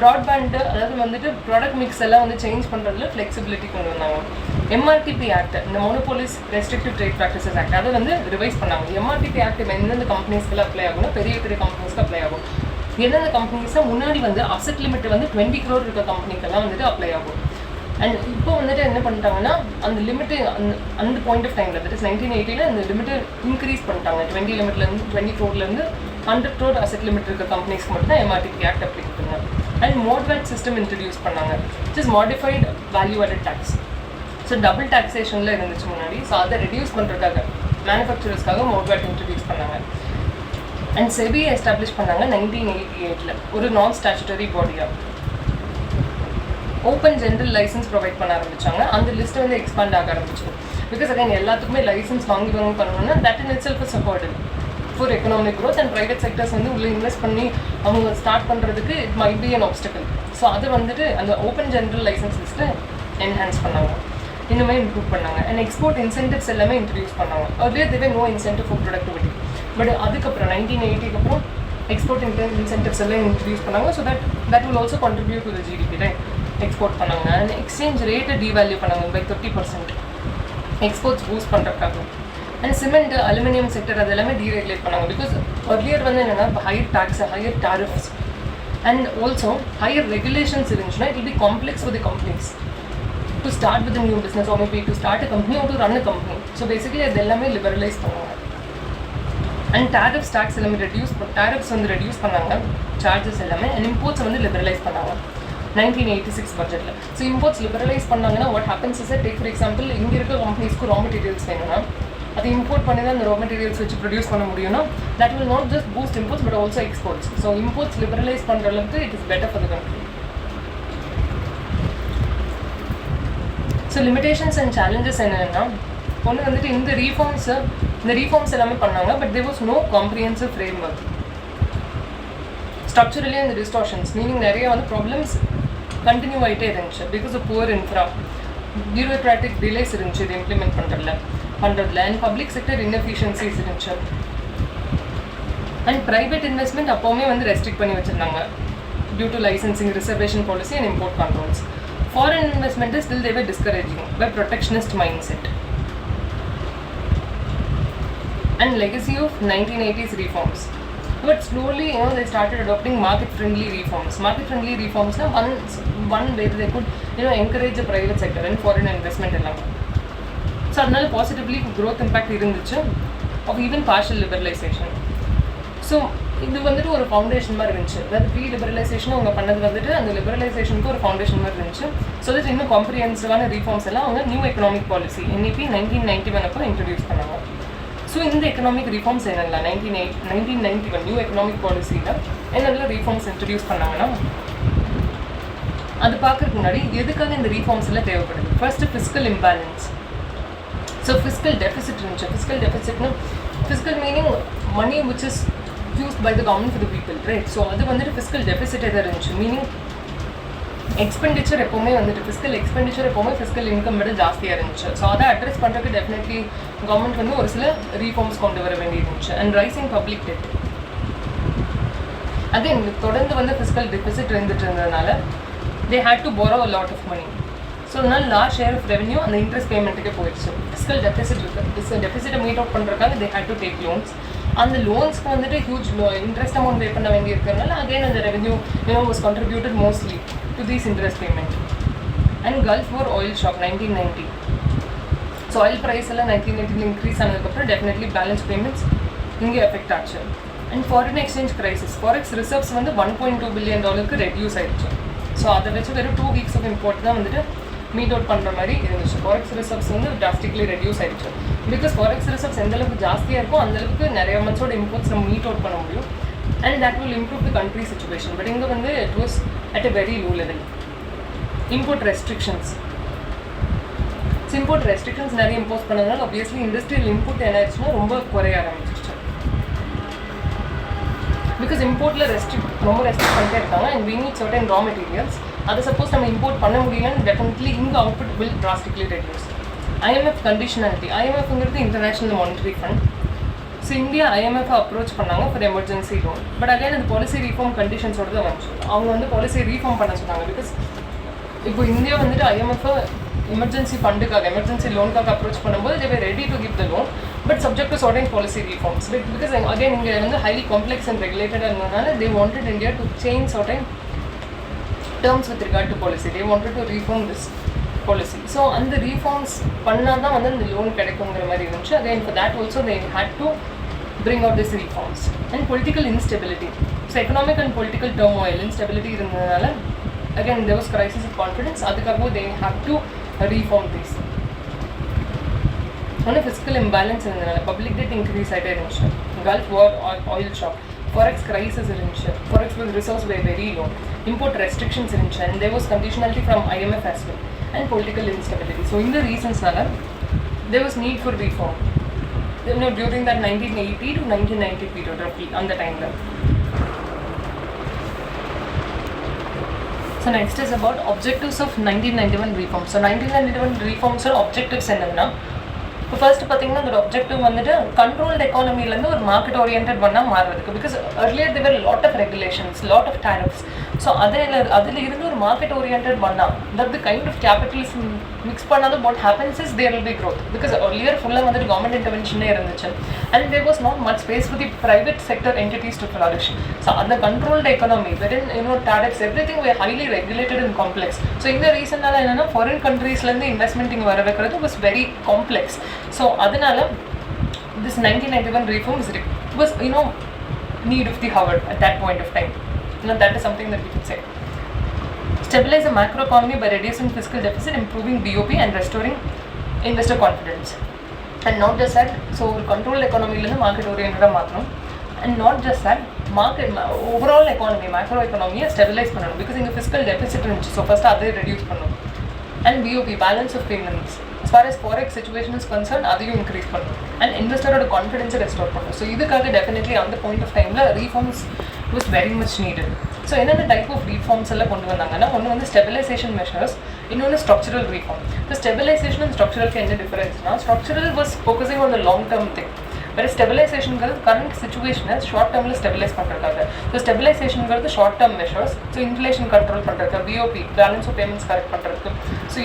Broadband அதாவது வந்துட்டு product mix எல்லாம் வந்து change பண்ணுறதுல ஃப்ளெக்சிபிலிட்டி கொண்டு வந்தாங்க. எம்ஆர்டிபி ஆக்ட், இந்த monopolies restrictive trade practices act, அதை வந்து ரிவைஸ் பண்ணாங்க. எம்ஆர்டிபி ஆக்ட் எந்தெந்த கம்பெனிஸ்க்கு அப்ளை ஆகும்னா பெரிய கம்பெனிஸ்க்கு அப்ளை ஆகும். எந்தெந்த கம்பெனிஸை முன்னாடி வந்து அசெட் லிமிட் வந்து 20 crore இருக்க கம்பெனிக்கெல்லாம் வந்துட்டு அப்ளை ஆகும். அண்ட் இப்போ வந்துட்டு என்ன பண்ணிட்டாங்கன்னா அந்த லிமிட்டு அந்த பாயிண்ட் ஆஃப் டைமில், தட் இஸ் 1980ல் அந்த லிமிட்டை இன்க்ரீஸ் பண்ணிட்டாங்க. 20 லிமிட்லேருந்து 20 crore-லேருந்து 100 crore அசெட் லிமிட் இருக்க கம்பெனிஸ்க்கு மட்டும் தான் எம்ஆர்டிபி ஆக்ட் அப்ளை பண்ணாங்க. அண்ட் மோட்வேட் சிஸ்டம் இன்ட்ரடியூஸ் பண்ணாங்க, which is modified value added tax. So double டாக்ஸேஷனில் இருந்துச்சு முன்னாடி. ஸோ அதை ரெடியூஸ் பண்ணுறதுக்காக மேனுஃபேக்சரர்ஸ்க்காக மோட்வேட் இன்ட்ரடியூஸ் பண்ணாங்க. அண்ட் செபி எஸ்டாப்ளிஷ் பண்ணாங்க 1988ல் ஒரு நான் ஸ்டாச்சுட்டரி பாடியாக. ஓப்பன் ஜென்ரல் லைசன்ஸ் ப்ரொவைட் பண்ண ஆரம்பித்தாங்க. அந்த லிஸ்ட்டை வந்து எக்ஸ்பாண்ட் ஆக ஆரம்பிச்சு. பிகாஸ் அகைன் எல்லாத்துக்குமே லைசன்ஸ் வாங்கி பண்ணணும்னா that in itself is supported for economic growth. And private sectors வந்து உள்ளே இன்வெஸ்ட் பண்ணி அவங்க ஸ்டார்ட் பண்ணுறதுக்கு it might be an obstacle. So அது வந்துட்டு அந்த ஓப்பன் ஜென்ரல் லைசன்ஸ் லிஸ்ட்டை என்ஹான்ஸ் பண்ணாங்க, இன்னுமே இம்ப்ரூவ் பண்ணாங்க. அண்ட் எக்ஸ்போர்ட் இன்சென்டிவ்ஸ் எல்லாமே இன்ட்ரடியூஸ் பண்ணாங்க. அதுலேயே தேவை no incentive for productivity. But அதுக்கப்புறம் 1980க்கு அப்புறம் எக்ஸ்போர்ட் இன்சென்டிவ்ஸ் எல்லாம் இன்ட்ரடியூஸ் பண்ணாங்க. So that will also contribute to the GDP, right? Export பண்ணாங்க. அண்ட் எக்ஸ்சேஞ்ச் ரேட்டை டீவேல்யூ பண்ணாங்க பை 30%, எக்ஸ்போர்ட்ஸ் பூஸ்ட் பண்ணுறதுக்காக. அண்ட் சிமெண்ட், அலுமினியம் செக்டர் அது எல்லாமே டீரெகுலேட் பண்ணாங்க. பிகாஸ் earlier வந்து என்னென்னா இப்போ higher tax, higher tariffs and also higher regulations இருந்துச்சுன்னா it will be complex for the companies to start with new business or maybe to start a company or to run a company. So basically அது எல்லாமே liberalise பண்ணுவாங்க. And tariffs, tax எல்லாமே tariffs வந்து reduce பண்ணாங்க, charges எல்லாமே. And imports வந்து liberalise பண்ணாங்க 1986 பட்ஜெட்டில். ஸோ இம்போர்ட்ஸ் லிபரலைஸ் பண்ணாங்கன்னா what happens is take for example இங்கே இருக்க கம்பெனிஸ்க்கு ரா மெட்டீரியல்ஸ் வேணும்னா அதை இம்போர்ட் பண்ணி தான் அந்த ரா மெட்டீரியல்ஸ் வச்சு ப்ரொடியூஸ் பண்ண முடியும்னா that will not just boost imports but also exports. So imports liberalise பண்ணுற அளவுக்கு it is better for the country. So limitations and challenges என்னென்னா, ஒன்று வந்துட்டு இந்த ரீஃபார்ம்ஸ் எல்லாமே பண்ணாங்க. But there was no comprehensive framework. Structurally அந்த distortions meaning நிறைய வந்து ப்ராப்ளம்ஸ் கண்டினியூ ஆகிட்டே இருந்துச்சு. Because of poor infra, bureaucratic delays இருந்துச்சு இது இம்ப்ளிமெண்ட் பண்ணுறதுல. அண்ட் பப்ளிக் செக்டர் இன்எஃபிஷியன்சிஸ் இருந்துச்சு. அண்ட் ப்ரைவேட் இன்வெஸ்ட்மெண்ட் அப்போவுமே வந்து ரெஸ்ட்ரிக்ட் பண்ணி வச்சுருந்தாங்க due to licensing, reservation policy and import controls. Foreign investment is still they were discouraging by protectionist mindset. And legacy of 1980s reforms. But slowly, they started adopting market-friendly reforms. Market-friendly reforms na one way they could, encourage the private sector and foreign investment along. So, adnala positively growth impact irundhuchu of even partial liberalization. So, இது வந்துட்டு ஒரு foundation மாதிரி இருந்துச்சு. அதாவது pre liberalisation அவங்க பண்ணது வந்துட்டு அந்த லிபரலைசேஷனுக்கு ஒரு ஃபவுண்டேஷன் மாதிரி இருந்துச்சு. ஸோ தட் இன்னும் காம்ப்ரிஹென்சிவான ரீஃபார்ம்ஸ் எல்லாம் அவங்க நியூ எக்கனாமிக் பாலிசி NEP 1991 அப்போ இன்ட்ரடியூஸ் பண்ணாங்க. ஸோ இந்த எக்கனாமிக் ரீஃபார்ம்ஸ் என்னெல்லாம் 1991 நியூ எக்கனாமிக் பாலிசியில் என்னெல்லாம் ரீஃபார்ம்ஸ் இன்ட்ரடியூஸ் பண்ணாங்கன்னா அது பார்க்கறதுக்கு முன்னாடி எதுக்காக இந்த ரீஃபார்ம்ஸ் எல்லாம் தேவைப்படுது. First fiscal imbalance. So fiscal deficit இருந்துச்சு. ஃபிஸ்கல் டெஃபிசிட்னு fiscal meaning money which is used by the government for the people, right? So அது வந்துட்டு fiscal deficit எதாக இருந்துச்சு. மீனிங் எக்ஸ்பெண்டிச்சர் எப்போவுமே வந்துட்டு ஃபிஸ்கல் எக்ஸ்பெண்டிச்சர் எப்போவுமே ஃபிஸ்கல் இன்கம் விட ஜாஸ்தியாக இருந்துச்சு. ஸோ அதை அட்ரஸ் பண்ணுறதுக்கு டெஃபினெட்லி கவர்மெண்ட் வந்து ஒரு சில ரீஃபார்ம்ஸ் கொண்டு வர வேண்டி இருந்துச்சு. And rising public debt. அதே தொடர்ந்து வந்து ஃபிஸ்கல் டெஃபிசிட் இருந்ததுனால they had to borrow a lot of money. So அதனால லார்ஜ் ஷேர் ஆஃப் ரெவன்யூ அந்த இன்ட்ரெஸ்ட் பேமெண்ட்டுக்கே போயிடுச்சு. ஃபிஸ்கல் டெஃபிசிட் இருக்குது. டெஃபிசிட்டை மீட் அவுட் பண்ணுறதுக்காக they had to take loans. அந்த லோன்ஸ்க்கு வந்துட்டு ஹியூஜ் இன்ட்ரெஸ்ட் அமௌண்ட் பே பண்ண வேண்டி இருக்கிறதுனால அகைன் அந்த revenue was contributed mostly to these interest payment. And gulf war oil shock 1990. So oil price எல்லாம் 1990 இன்க்ரீஸ் ஆனதுக்கப்புறம் டெஃபினெட்லி பேலன்ஸ் பேமெண்ட்ஸ் இங்கே எஃபெக்ட் ஆச்சு. And foreign exchange crisis. Forex reserves வந்து $1.2 billion reduce ஆயிடுச்சு. ஸோ அதை வச்சு வெறும் 2 weeks ஆஃப் இம்போர்ட் தான் வந்துட்டு மீட் அவுட் பண்ணுற மாதிரி இருந்துச்சு. ஃபாரெக்ஸ் ரிசர்வ்ஸ் வந்து டிராஸ்டிக்லி ரெடியூஸ் ஆயிடுச்சு. பிகாஸ் ஃபாரெக்ஸ் ரிசர்வ்ஸ் எந்தளவுக்கு ஜாஸ்தியாக இருக்கும் அந்தளவுக்கு நிறைய மந்த்ஸோட இம்போர்ட்ஸ் நம்ம மீட் அவுட் பண்ண முடியும். And that will improve the country situation. But இங்கே வந்து it was at a very low level. Import restrictions. Import restrictions நிறைய இம்போஸ் பண்ணதுனால ஆப்வியஸ்லி இண்டஸ்ட்ரியல் இன்புட் என்ன ஆயிடுச்சுன்னா ரொம்ப குறைய ஆரம்பிச்சிருச்சு. பிகாஸ் இம்போர்ட்டில் ரொம்ப ரெஸ்ட்ரிக்ட் பண்ணிட்டே இருக்காங்க. And we need certain raw materials. அதை சப்போஸ் நம்ம இம்போர்ட் பண்ண முடியலன்னு டெஃபினெட்லி இங்கே output will drastically reduce. IMF conditionality. IMFங்கிறது international monetary fund. So India IMF approach பண்ணாங்க for emergency loan. But again அது பாலிசி ரீஃபார்ம் கண்டிஷன்ஸோட தான் வந்துச்சு. அவங்க வந்து பாலிசி ரீஃபார்ம் பண்ண சொன்னாங்க. பிகாஸ் இப்போ இந்தியா வந்துட்டு IMF எமர்ஜென்சி ஃபண்டுக்காக எமர்ஜென்சி லோனுக்காக அப்ரோச் பண்ணும்போது they were ready to give the loan but subject to certain policy reforms. Because again இங்கே வந்து highly complex and regulated இருந்ததுனால they wanted India to change certain terms with regard to policy. They wanted to reform this policy. So அந்த reforms பண்ணால் தான் வந்து அந்த loan கிடைக்குங்கிற மாதிரி இருந்துச்சு. Again for that also they had to bring out these reforms. And political instability. So economic and political turmoil, instability இருந்ததுனால again there was crisis of confidence. அதுக்காக they have to reform this. ஒன்று fiscal imbalance இருந்ததுனால public debt increase ஆகிட்டே இருந்துச்சு. Gulf வார் oil shock. Forex crisis இருந்துச்சு. Forex was reserves by very low. Import restrictions இருந்துச்சு. And there was conditionality from IMF as well. And political instability. So இந்த ரீசன்ஸ்னால there was need for reform during that 1980 to 1990 period roughly அந்த டைமில். So next is about objectives of 1991 reforms. So 1991 reforms objectives என்னன்னா இப்போ first பார்த்தீங்கன்னா அதோட objective வந்துட்டு controlled எக்கானமிலேருந்து ஒரு மார்க்கெட் ஓரியன்ட் பண்ணால் மாறுறதுக்கு. Because earlier there were lot of regulations, lot of tariffs. So அதில் இருந்து ஒரு மார்க்கெட் ஓரியன்ட் பண்ணால் that the kind of capitalism mix பண்ணாலும் what happens is there will be growth. Because earlier ஃபுல்லாக வந்துட்டு கவர்மெண்ட் இன்டர்வென்ஷனே இருந்துச்சு. And there was not much space for the private sector entities to flourish. So அந்த controlled economy wherein tariffs everything were highly regulated and complex. So இந்த ரீசன்னால என்னென்னா foreign கண்ட்ரீஸ்லேருந்து investment இங்கே வர வைக்கிறது வாஸ் வெரி காம்ப்ளெக்ஸ். ஸோ அதனால this 1991 reform was need of the hour at that point of time. That is something that we could say. Stabilize the macroeconomy by reducing fiscal deficit, improving BOP and restoring investor confidence. And not just that, so controlled economy la market oriented maathrom. And not just that, market overall economy, macro economy stabilize pananum because inga fiscal deficit irundhuchu. So first adhe reduce pananum. And BOP, balance of payments, as far as forex situation is concerned, athayum increase pananum. And investor oda confidence restore pananum. So idukkaga definitely on the point of time la reforms was very much needed. So enna type of reforms alla kondu vandanga one வந்து stabilization measures, இன்னொன்று structural reform. The stabilization and structural enna difference na structural was focusing on the long term thing வேறு ஸ்டெபிலைசேஷனுங்கிறது current சுச்சுவேஷனை short டேர்மில் stabilise பண்ணுறதுக்காக. So ஸ்டெபிலைசேஷனுங்கிறது short term measures. So inflation control பண்ணுறதுக்கு, BOP balance of payments correct பண்ணுறதுக்கு. So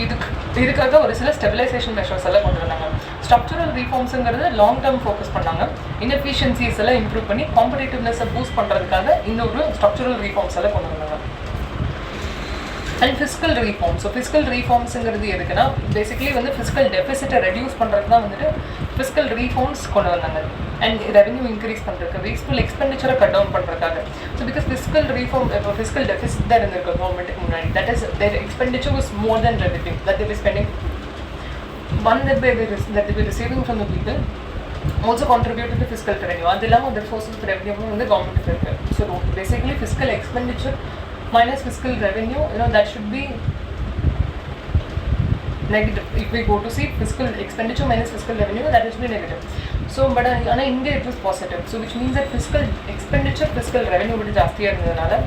இதுக்காக ஒரு சில ஸ்டெபிலைசேஷன் மெஷர்ஸ் எல்லாம் கொண்டு வந்தாங்க. ஸ்ட்ரக்சரல் ரீஃபார்ம்ஸுங்கிறது லாங் டேர்ம் ஃபோக்கஸ் பண்ணாங்க. இன்எஃபிஷியன்சிஸ் எல்லாம் இம்ப்ரூவ் பண்ணி காம்படிட்டிவ்னஸை பூஸ்ட் பண்ணுறதுக்காக இன்னொரு ஸ்ட்ரக்சரல் ரீஃபார்ம்ஸ் எல்லாம் கொண்டு வந்தாங்க. And fiscal reform. So fiscal ரீஃபார்ம்ஸுங்கிறது எதுக்குன்னா பேசிக்கலி வந்து ஃபிஸ்கல் டெபிசிட்டை ரெடியூஸ் பண்ணுறது தான் வந்துட்டு ஃபிஸ்கல் ரீஃபார்ம்ஸ் கொண்டு வந்தாங்க. அண்ட் ரெவன்யூ இன்க்ரீஸ் பண்ணுறதுக்கு, வேஸ்ட்ஃபுல் எக்ஸ்பெண்டிச்சரை கட் டவுன் பண்ணுறதுக்காக. ஸோ பிகாஸ் ஃபிஸ்கல் ரீஃபார்ம் இப்போ ஃபிஸ்கல் டெபிசிட் தான் இருந்திருக்கு கவர்மெண்ட்டுக்கு முன்னாடி. That is their expenditure was more than revenue that they were spending. One that they were receiving from the people also contributed to fiscal revenue. அது இல்லாமல் அந்த source of revenue வந்து கவர்மெண்ட்டுக்கு இருக்குது. So basically fiscal expenditure minus fiscal revenue, that should be negative. If we go to see fiscal expenditure minus fiscal revenue, that should be negative. So but in India it was positive, so which means that fiscal expenditure, fiscal revenue would jastiya irundadala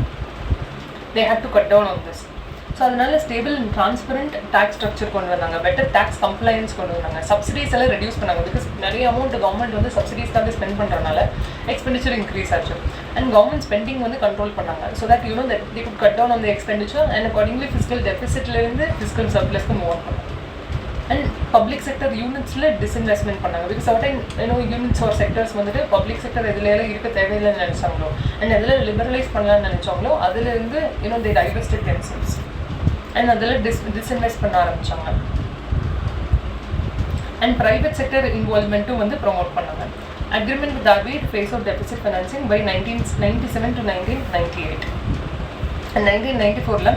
they had to cut down on this. So adanaல stable and transparent tax structure கொண்டு வந்தாங்க, better tax compliance கொண்டு வந்தாங்க, subsidies எல்லாம் reduce பண்ணாங்க. because நிறைய amount government வந்து subsidies காக spend பண்றனால expenditure increase ஆச்சு. and government spending வந்து control பண்ணாங்க, so that that they could cut down on the expenditure and accordingly fiscal deficit ல இருந்து fiscal surplus க்கு move பண்ணாங்க. and public sector units ல disinvestment பண்ணாங்க, because certain units or sectors வந்துட்டு public sector எதுல எல்லாம் இருக்க தேவையில்லைன்னு நினைச்சாங்களோ and எதுல liberalize பண்ணலாம்னு நினைச்சாங்களோ அதுல இருந்து they divested themselves and அதில் டிஸ்இன்வெஸ்ட் பண்ண ஆரம்பித்தாங்க. அண்ட் ப்ரைவேட் செக்டர் இன்வால்வ்மெண்ட்டும் வந்து ப்ரொமோட் பண்ணாங்க. Agreement with RBI to phase out deficit financing by 1997 to 1998. and 1994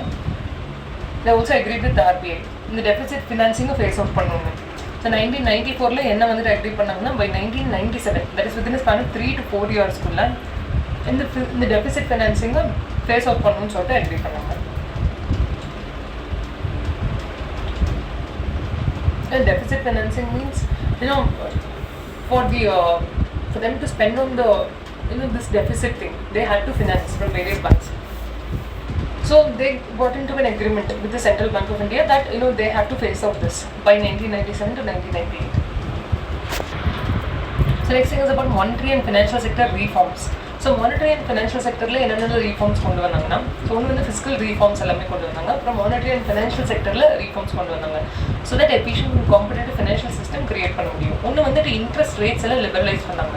they also agreed with the RBI இந்த டெபிசிட் ஃபினான்சிங்கை ஃபேஸ் அவுட் பண்ணுவாங்க. ஸோ 1994 என்ன வந்துட்டு அக்ரி பண்ணாங்கன்னா by 1997, that is within a span of 3 to 4 yearsக்குள்ள இந்த deficit ஃபினான்சிங்கை face out பண்ணணும்னு சொல்லிட்டு agri பண்ணாங்க. And deficit financing means for them to spend on the this deficit thing, they had to finance from various banks. So they got into an agreement with the Central Bank of India that they have to face out this by 1997 to 1998. So next thing is about monetary and financial sector reforms. So monetary and financial செக்டரில் என்னென்ன reforms கொண்டு வந்தாங்கன்னா, so ஒன்று வந்து fiscal reforms எல்லாமே கொண்டு வந்தாங்க. அப்புறம் மானிட்டரி அண்ட் ஃபினான்ஷியல் செக்டரில் ரீஃபார்ம்ஸ் கொண்டு வந்தாங்க. So that efficient and competitive financial system create பண்ண முடியும். ஒன்று வந்துட்டு இன்ட்ரெஸ்ட் ரேட்ஸ் எல்லாம் லிபரலைஸ் பண்ணாங்க.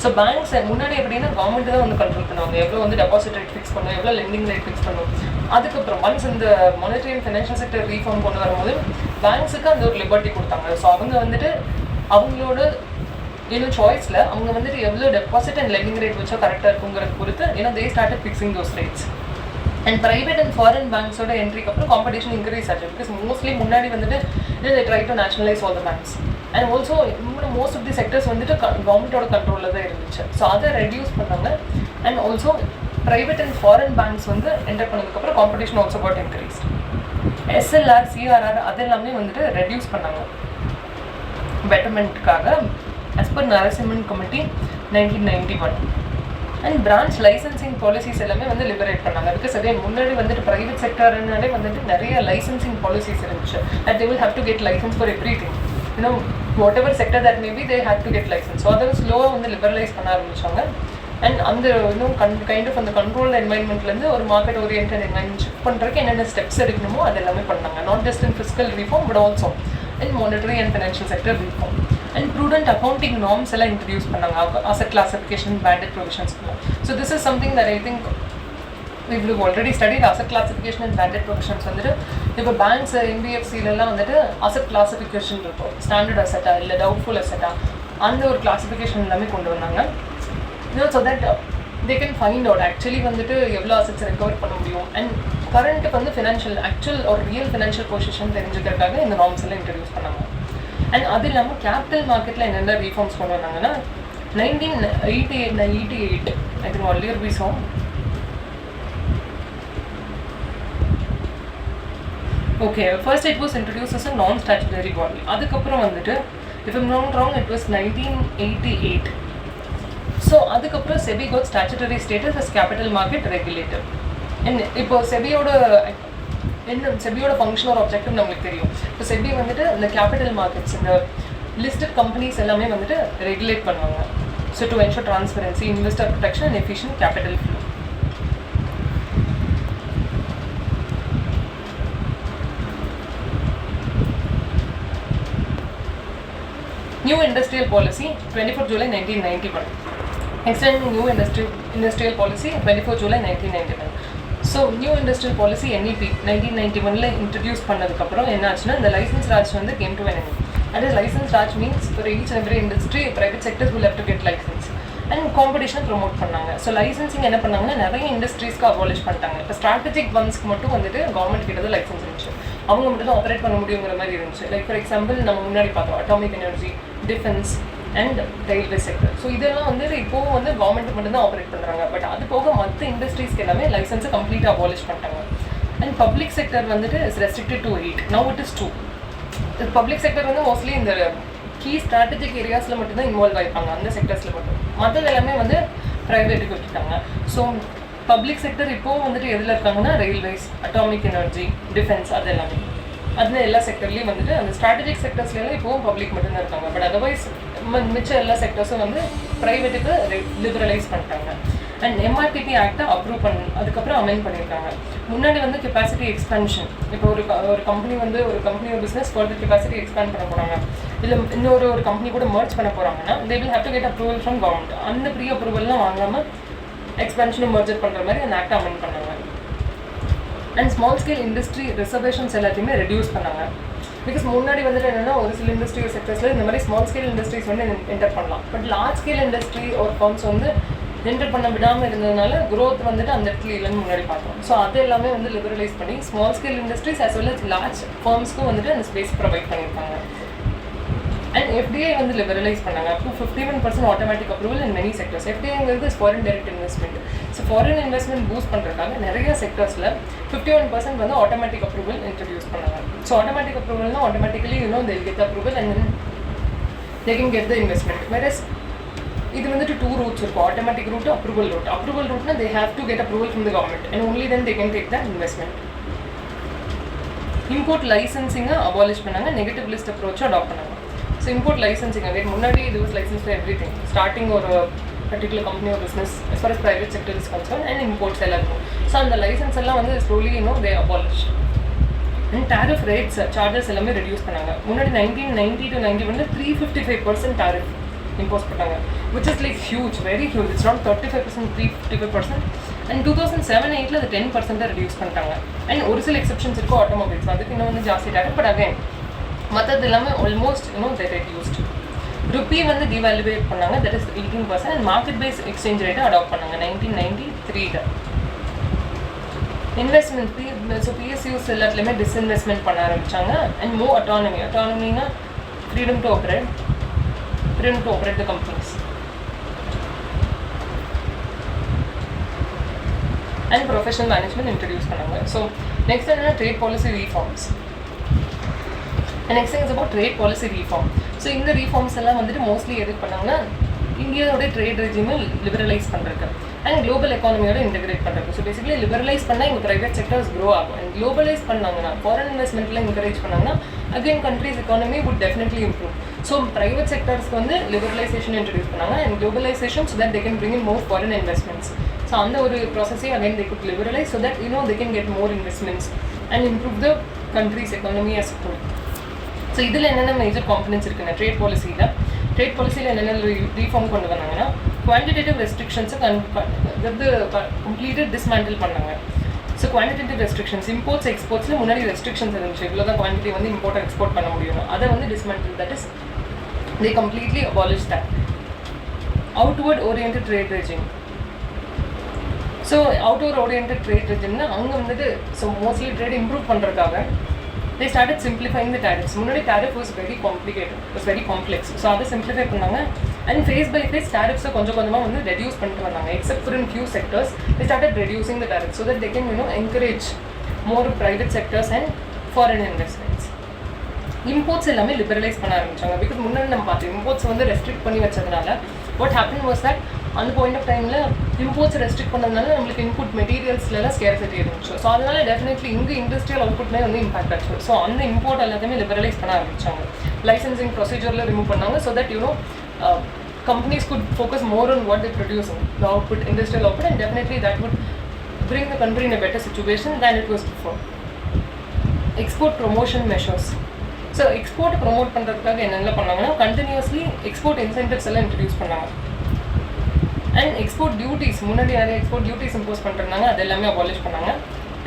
ஸோ பேங்க்ஸ் முன்னாடி எப்படின்னா கவர்மெண்ட் தான் வந்து கண்ட்ரோல் பண்ணுவாங்க, எவ்வளோ வந்து டெபாசிட் ரேட் ஃபிக்ஸ் பண்ணுவோம், எவ்வளோ லெண்டிங் ரேட் ஃபிக்ஸ் பண்ணுவோம். அதுக்கப்புறம் ஒன்ஸ் இந்த monetary and financial sector reform கொண்டு வரும்போது பேங்க்ஸுக்கு அந்த ஒரு லிபர்ட்டி கொடுத்தாங்க. ஸோ அவங்க வந்துட்டு அவங்களோட சாய்ஸில் அவங்க வந்துட்டு எவ்வளோ டெபாசிட் அண்ட் லெண்டிங் ரேட் வச்சா கரெக்டாக இருக்குங்கிறது பொறுத்து they started fixing those rates. And private and foreign பேங்க்ஸோட என்ட்ரிக்கு அப்புறம் காம்படிஷன் இன்க்ரீஸ் ஆச்சு. பிகாஸ் மோஸ்ட்லி முன்னாடி வந்துட்டு they try to nationalize all the banks. And also most of the sectors வந்துட்டு கவர்மெண்ட்டோட கண்ட்ரோலில் தான் இருந்துச்சு. ஸோ அதை ரெடியூஸ் பண்ணாங்க. And also private and foreign banks வந்து என்டர் பண்ணதுக்கப்புறம் competition also got increase. SLR, CRR அது எல்லாமே வந்துட்டு ரெடியூஸ் பண்ணாங்க பெட்டர்மெண்ட்டுக்காக as per Narasimhan Committee 1991. And branch licensing policies எல்லாமே வந்து லிபரேட் பண்ணாங்க. பிகாஸ் அதே முன்னாடி வந்துட்டு ப்ரைவேட் செக்டர்னாலே வந்துட்டு நிறைய லைசன்சிங் பாலிசிஸ் இருந்துச்சு. that they will have to get license for everything. whatever sector that may be, they had to get license. So அதை ஸ்லோவாக வந்து லிபரலைஸ் பண்ண ஆரம்பிச்சாங்க. அண்ட் அந்த கைண்ட் ஆஃப் அந்த கண்ட்ரோல் என்வைரன்மெண்ட்லேருந்து ஒரு மார்க்கெட் ஓரியன்ட் என்வைரன்மெண்ட் ஷிஃப்ட் பண்ணுறதுக்கு என்னென்ன ஸ்டெப்ஸ் எடுக்கணுமோ அது எல்லாமே பண்ணாங்க. Not just in fiscal reform but also in monetary and financial sector reform. And prudent accounting norms எல்லாம் இன்ட்ரடியூஸ் பண்ணாங்க, அசெட் கிளாசிஃபிகேஷன், பேண்டட் ப்ரொவிஷன்ஸ்க்கு. So this is something that I think we've already studied. Asset classification and banded provisions வந்துட்டு இப்போ banks NBFCலலாம் வந்துட்டு asset classification இருக்கும், standard அசெட்டா இல்லை டவுட்ஃபுல் அசெட்டா, அந்த ஒரு கிளாசிஃபிகேஷன் எல்லாமே கொண்டு வந்தாங்க. So that they can find out actually வந்துட்டு எவ்வளோ அசெட்ஸ் ரெக்கவர் பண்ண முடியும். அண்ட் கரண்ட்டுக்கு வந்து ஃபினான்ஷியல் ஆக்சுவல் ஒரு ரியல் ஃபினான்ஷியல் பொசிஷன் தெரிஞ்சுக்கிறதுக்காக இந்த நார்ம்ஸ் எல்லாம் இன்ட்ரடியூஸ் பண்ணாங்க. அண்ட் அது இல்லாமல் கேபிட்டல் மார்க்கெட்டில் என்னென்ன ரீஃபார்ம்ஸ் கொண்டு வந்தாங்கன்னா 1988 I think already we saw. Okay, first it was introduce as a non statutory பாடி. அதுக்கப்புறம் வந்துட்டு if I'm not wrong it was 1988. So அதுக்கப்புறம் SEBI got statutory status as capital market regulator. And இப்போ செபியோட function ஒரு objective நம்மளுக்கு தெரியும். இப்போ SEBI வந்துட்டு இந்த கேபிட்டல் மார்க்கெட்ஸ், இந்த லிஸ்டட் கம்பெனிஸ் எல்லாமே வந்துட்டு ரெகுலேட் பண்ணுவாங்க. So to ensure transparency, investor protection and efficient capital flow. New industrial policy, 24 July 1991. Extending new industrial policy, 24 July 1991. So new industrial policy NEP 1991 introduced பண்ணதுக்கப்புறம் என்னாச்சுன்னா இந்த license raj வந்து came to an end. And the license raj means for each and every industry, private sectors will have to get license. And competition promote பண்ணாங்க. So licensing என்ன பண்ணாங்கன்னா நிறைய இண்டஸ்ட்ரீஸ்க்கு abolish பண்ணிட்டாங்க. இப்போ ஸ்ட்ராட்டஜிக் ஒன்ஸ்க்கு மட்டும் வந்துட்டு கவர்மெண்ட் கிட்ட தான் லைசன்ஸ் இருந்துச்சு. அவங்க மட்டும் தான் ஆப்ரேட் பண்ண முடியுங்கிற மாதிரி இருந்துச்சு. லைக் ஃபார் எக்ஸாம்பிள் நம்ம முன்னாடி பார்த்தோம் atomic energy, defence and railway sector. So இதெல்லாம் வந்து இப்போவும் வந்து கவர்மெண்ட் மட்டும் தான் ஆப்ரேட் பண்ணுறாங்க. பட் அது போக மற்ற இண்டஸ்ட்ரீஸ்க்கு எல்லாமே லைசன்ஸை கம்ப்ளீட்டாக அபாலிஷ் பண்ணிட்டாங்க. அண்ட் பப்ளிக் செக்டர் வந்துட்டு is restricted to 8. Now it is 2. Public sector வந்து மோஸ்ட்லி இந்த கீ ஸ்ட்ராட்டஜிக் ஏரியாஸில் மட்டும்தான் இன்வால்வ் ஆகிருப்பாங்க, அந்த செக்டர்ஸில் மட்டும். மற்றது எல்லாமே வந்து ப்ரைவேட்டுக்கு விட்டுட்டாங்க. ஸோ பப்ளிக் செக்டர் இப்போவும் வந்துட்டு எதில் இருக்காங்கன்னா ரயில்வேஸ், அட்டாமிக் எனர்ஜி, டிஃபென்ஸ், அது எல்லாமே. அதில் எல்லா செக்டர்லேயும் வந்துட்டு அந்த ஸ்ட்ராட்டஜிக் செக்டர்ஸ்லாம் இப்போவும் பப்ளிக் மட்டும்தான் இருக்காங்க. பட் அதர்வைஸ் மிச்ச எல்லா செக்டர்ஸும் வந்து ப்ரைவேட்டுக்கு லிபரலைஸ் பண்ணிட்டாங்க. அண்ட் MRTP ஆக்டை அப்ரூவ் அதுக்கப்புறம் அமெண்ட் பண்ணியிருக்காங்க. முன்னாடி வந்து கெப்பாசிட்டி எக்ஸ்பென்ஷன், இப்போ ஒரு கம்பெனி வந்து ஒரு பிஸ்னஸ் ஃபர்தர் கெப்பாசிட்டி எக்ஸ்பேண்ட் பண்ண போகிறாங்க, இல்லை இன்னொரு கம்பெனி கூட மர்ஜ் பண்ண போகிறாங்கன்னா they will have to get approval from government. அந்த ப்ரீ அப்ரூவல்லாம் வாங்காமல் எக்ஸ்பென்ஷனும் மர்ஜர் பண்ணுற மாதிரி அந்த ஆக்டை அமெண்ட் பண்ணாங்க. And small scale industry reservations எல்லாத்தையுமே ரெடியூஸ் பண்ணாங்க. பிகாஸ் முன்னாடி வந்துட்டு என்னென்னா ஒரு சில இண்டஸ்ட்ரி செக்டர்ஸில் இந்த மாதிரி ஸ்மால் ஸ்கேல் இண்டஸ்ட்ரீஸ் வந்து என்டர் பண்ணலாம். பட் லார்ஜ் ஸ்கேல் இண்டஸ்ட்ரி ஒரு ஃபார்ம்ஸ் வந்து என்டர் பண்ண விடாமல் இருந்ததுனால க்ரோத் வந்துட்டு அந்த இடத்துல இல்லைன்னு முன்னாடி பார்த்தோம். ஸோ அது எல்லாமே வந்து லிபரலைஸ் பண்ணி small scale industries as well as large ஃபார்ம்ஸ்க்கும் வந்துட்டு அந்த ஸ்பேஸ் ப்ரொவைட் பண்ணியிருக்காங்க. அண்ட் FDI வந்து லிபரலைஸ் பண்ணாங்க. Up to 51% automatic approval in many sectors. FDIங்கிறது foreign direct investment. So foreign investment boost பண்ணுறதுக்காக நிறைய செக்டர்ஸில் 51% வந்து ஆட்டோமேட்டிக் அப்ரூவல் இன்ட்ரடியூஸ் பண்ணாங்க. ஸோ ஆட்டோமேட்டிக் அப்ரூவல்னா automatically they'll get the approval and then they can get the investment. Whereas இது வந்துட்டு 2 routes இருக்கும், automatic route, approval route. Approval ரூட்னா they have to get approval from the government and only then they can take the investment. Import லைசன்சிங்கை abolish பண்ணாங்க, negative list அப்ரோச்சை adopt பண்ணாங்க. So import licensing again முன்னாடி இது was licence for everything, starting ஒரு particular company ஒரு business as far as private sector is concerned and imports எல்லாருக்கும். So அந்த லைசன்ஸ் எல்லாம் வந்து slowly they abolish. And tariff rates charges எல்லாமே ரெடியூஸ் பண்ணாங்க. முன்னாடி 1990 to 91 355% டேரிஃப் impose பண்ணாங்க, which is like huge, very huge. It's not 35%, 355%. And 2007-8 அது 10% reduce பண்ணிட்டாங்க. அண்ட் ஒரு சில எக்ஸெப்ஷன்ஸ் இருக்கும் ஆட்டோமொபைல்ஸ், அதுக்கு இன்னும் வந்து ஜாஸ்தி டேரிஃப். பட் அகைன் மற்றது எல்லாமே ஆல்மோஸ்ட் they reduced. ருப்பி வந்து டிவாலுவேட் பண்ணாங்க, that is 18%. And market base exchange ரேட்டை அடாப்ட் பண்ணாங்க 1993. இன்வெஸ்ட்மெண்ட் ஸோ PSUs எல்லாத்துலேயுமே டிஸ்இன்வெஸ்ட்மெண்ட் பண்ண ஆரம்பித்தாங்க. அண்ட் மோர் அட்டானமினா freedom to operate the companies. And professional management introduce பண்ணாங்க. So next என்னன்னா trade policy reforms. And next thing is about trade policy reform. So இந்த reforms எல்லாம் வந்துட்டு மோஸ்ட்லி எதுக்கு பண்ணாங்கன்னா இந்தியாவோட ட்ரேட் ரெஜிமை லிபரலைஸ் பண்ணுறதுக்கு அண்ட் குளோபல் எக்கானமியோட இன்டெகிரேட் பண்ணுறது. ஸோ பேசிக்கலி லிபரலைஸ் பண்ணால் இங்கே ப்ரைவேட் செக்டர்ஸ் க்ரோ ஆகும். அண்ட் குளோபலைஸ் பண்ணாங்கன்னா ஃபாரின் இன்வெஸ்ட்மெண்ட்டில் என்கரேஜ் பண்ணாங்கன்னா again countries economy would definitely improve. So private செக்டர்ஸ்க்கு வந்து லிபரலைசேஷன் இன்ட்ரடியூஸ் பண்ணாங்க and globalisation so that they can bring in more foreign investments. So அந்த ஒரு ப்ராசஸே again they could liberalise so that they can get more investments and improve the country's economy as whole. So இதில் என்னென்ன major components இருக்குன்னா trade பாலிசியில் என்னென்ன reform கொண்டு வந்தாங்கன்னா குவான்டிடேட்டிவ் ரெஸ்ட்ரிக்ஷன்ஸை கம்ப்ளீட்டாக டிஸ்மேண்டில் பண்ணாங்க. ஸோ குவான்டிடேட்டிவ் ரெஸ்ட்ரிக்ஷன்ஸ் இம்போர்ட்ஸ் எக்ஸ்போர்ட்ஸில் முன்னாடி ரெஸ்ட்ரிக்ஷன்ஸ் இருந்துச்சு, இவ்வளோ தான் குவான்டிட்டி வந்து இம்போர்ட் எக்ஸ்போர்ட் பண்ண முடியும். அதை வந்து dismantle, that is they completely abolished that. Outward oriented trade regime. So outward oriented trade regime na anga vandhu so mostly trade improve பண்றதுக்காக they started simplifying the tariffs. முன்னாடி tariff was very complicated, was very complex. So அதை simplify பண்ணாங்க and phase by phase tariffs கொஞ்சம் கொஞ்சமா வந்து reduce பண்ணிட்டு வந்தாங்க. Except for in few sectors they started reducing the tariffs so that they can encourage more private sectors and foreign investments. Imports எல்லாமே liberalise பண்ண ஆரம்பிச்சாங்க. பிகாஸ் முன்னாடி நம்ம பார்த்தோம் இம்போர்ட்ஸ் வந்து ரெஸ்ட்ரிக்ட் பண்ணி வச்சதுனால வாட் ஹேப்பன் வாஸ் தட் அந்த பாயிண்ட் ஆஃப் டைமில் இம்போர்ட்ஸ் ரெஸ்ட்ரிக்ட் பண்ணதுனால நம்மளுக்கு இன்புட் மெட்டீரியல்ஸ்லாம் ஸ்கேர்சிட்டி இருந்துச்சு. ஸோ அதனால டெஃபினெட்லி இங்கே இண்டஸ்ட்ரியல் அவுட்புட்லேயே வந்து இம்பாக்ட் ஆச்சு. ஸோ அந்த இம்போர்ட் எல்லாத்தையுமே லிபரலைஸ் பண்ண ஆரம்பிச்சாங்க. லைசன்சிங் ப்ரொசீஜரில் ரிமூவ் பண்ணாங்க so that companies could focus more on what they produce, the output, industrial output, and definitely that would bring the country in a better situation than it was before. Export promotion measures. So export promote பண்ணுறதுக்காக என்னென்ன பண்ணாங்கன்னா continuously export incentives எல்லாம் introduce பண்ணாங்க. And export duties, முன்னாடி நிறைய export duties impose பண்ணிருந்தாங்க, அது எல்லாமே abolish பண்ணாங்க.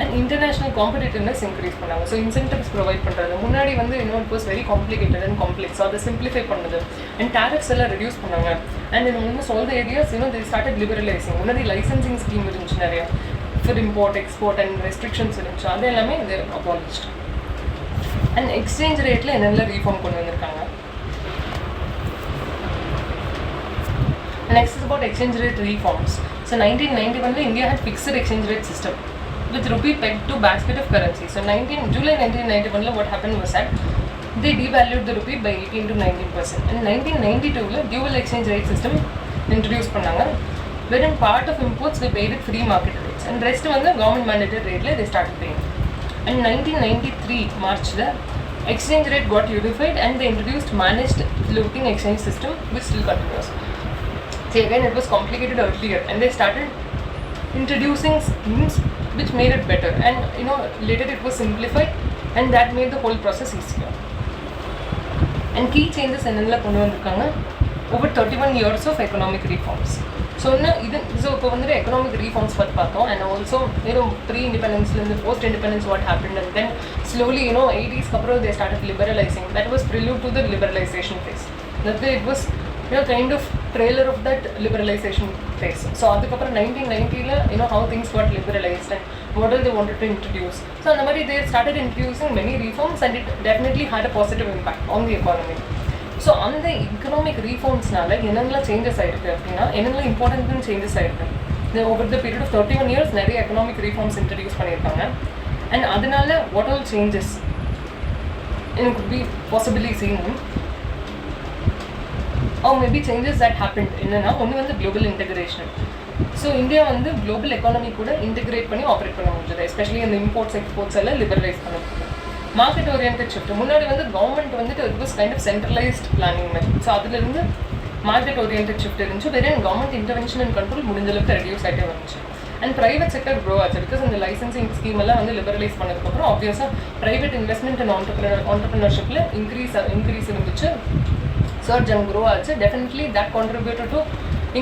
And international competitiveness increase பண்ணாங்க. So incentives provide பண்ணுறது முன்னாடி வந்து it was very complicated and complex, so அதை simplify பண்ணுது. And tariffs எல்லாம் reduce பண்ணாங்க. And in almost all the areas they started liberalizing. முன்னாடி licensing scheme இருந்துச்சு நிறைய for import, export and restrictions இருந்துச்சு, அது எல்லாமே they abolished. And exchange rate la enna reform kondu vandirukanga. Next is about exchange rate reforms. So 1991 la India had fixed exchange rate system with rupee pegged to basket of currency. So July 1991 la what happened was that they devalued the rupee by 18 to 19%. And 1992 la dual exchange rate system introduced pannanga, wherein part of imports they paid at free market rates and rest வந்து government mandated rate la they started paying. In 1993 March, the exchange rate got unified and they introduced managed floating exchange system, which still continues. See, again it was complicated earlier and they started introducing schemes which made it better, and later it was simplified and that made the whole process easier. And key changes என்னென்ன கொண்டு வந்திருக்காங்க, over 31 years of economic reforms. So இப்போ வந்து economic reforms பற்றி பார்த்தோம், and also pre-independence post independence what happened, and then slowly 80s அப்புறம் they started liberalizing. That was prelude to the liberalization phase. That it was kind of trailer of that liberalization phase. So அதுக்கப்புறம் 1990 how things got liberalized and what all they wanted to introduce. So அந்த மாதிரி they started introducing many reforms and it definitely had a positive impact on the economy. So அந்த economic ரீஃபார்ம்ஸ்னால என்னென்னலாம் changes ஆகிருக்கு அப்படின்னா, என்னென்னலாம் important changes ஆகிருக்கு. Over the period of 31 years நிறைய எக்கனாமிக் ரீஃபார்ம்ஸ் இன்ட்ரடியூஸ் பண்ணியிருக்காங்க. அண்ட் அதனால வாட் ஆல் சேஞ்சஸ் எனக்கு be possibly seen maybe changes that happened என்னென்னா, ஒன்று வந்து குளோபல் இன்டெகிரேஷன். ஸோ இந்தியா வந்து குளோபல் எக்கானமி கூட இன்டெகிரேட் பண்ணி ஆப்ரேட் பண்ண முடிஞ்சது, எஸ்பெஷலி அந்த இம்போர்ட்ஸ் எக்ஸ்போர்ட்ஸ் எல்லாம் லிபரலைஸ் பண்ண முடியும். Market orient shift. முன்னாடி வந்து கவர்மெண்ட் வந்துட்டு it was kind of centralised planning method. So அதுலேருந்து மார்க்கெட் ஓரியன்ட் ஷிஃப்ட் இருந்துச்சு, வெறும் கவர்மெண்ட் இன்டர்வென்ஷன் அண்ட் கண்ட்ரோல் முடிஞ்சளவுக்கு ரெடியூஸ் ஆகிட்டே வந்துச்சு. அண்ட் ப்ரைவேட் செக்டர் க்ரோ ஆச்சு, பிகாஸ் இந்த லைசன்சிங் ஸ்கீம் எல்லாம் வந்து லிபரலைஸ் பண்ணதுக்கப்புறம் ஆப்வியஸாக ப்ரைவேட் இன்வெஸ்ட்மெண்ட் அண்ட் ஆண்டர்பிரினர்ஷிப்பில் இன்க்ரீஸ் இருந்துச்சு, சர்ஜ் அண்ட் க்ரோ ஆச்சு. Definitely that contributed to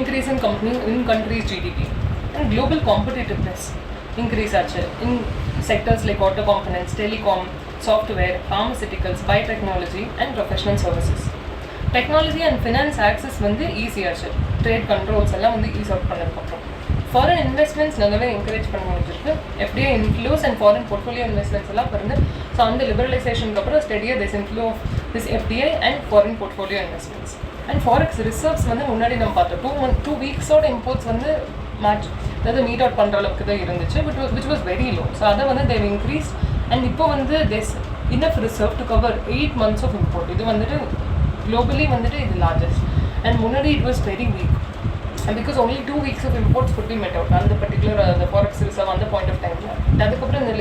increase in country's GDP. And global competitiveness increase ஆச்சு இன் sectors like auto components, telecom, software, pharmaceuticals, biotechnology and professional services. Technology and finance access வந்து ஈஸியாச்சு, trade controls எல்லாம் வந்து ease out பண்ணதுக்கப்புறம். Foreign investments நல்லாவே encourage பண்ண முடிஞ்சிருக்கு. FDI inflows and foreign portfolio investments எல்லாம் பிறந்து. ஸோ அந்த லிபரலைசேஷனுக்கு அப்புறம் ஸ்டடியாக this inflow of this FDI and foreign portfolio investments. And forex reserves வந்து முன்னாடி நம்ம பார்த்தோம் 2 weeks இம்போர்ட்ஸ் வந்து அதாவது மீட் அவுட் பண்ணுற அளவுக்கு தான் இருந்துச்சு, which was very low. So அதை வந்து தேவ் இன்க்ரீஸ். அண்ட் இப்போ வந்து there's enough reserve to cover 8 months of import. இது வந்துட்டு குளோபலி வந்துட்டு இது லார்ஜஸ்ட். அண்ட் முன்னாடி it was very weak because only 2 weeks of imports could be met out அந்த பர்டிகுலர் அந்த ஃபாரெக்ஸ் ரிசர்வ் அந்த பாயிண்ட் ஆஃப் டைமில். அதுக்கப்புறம் இந்த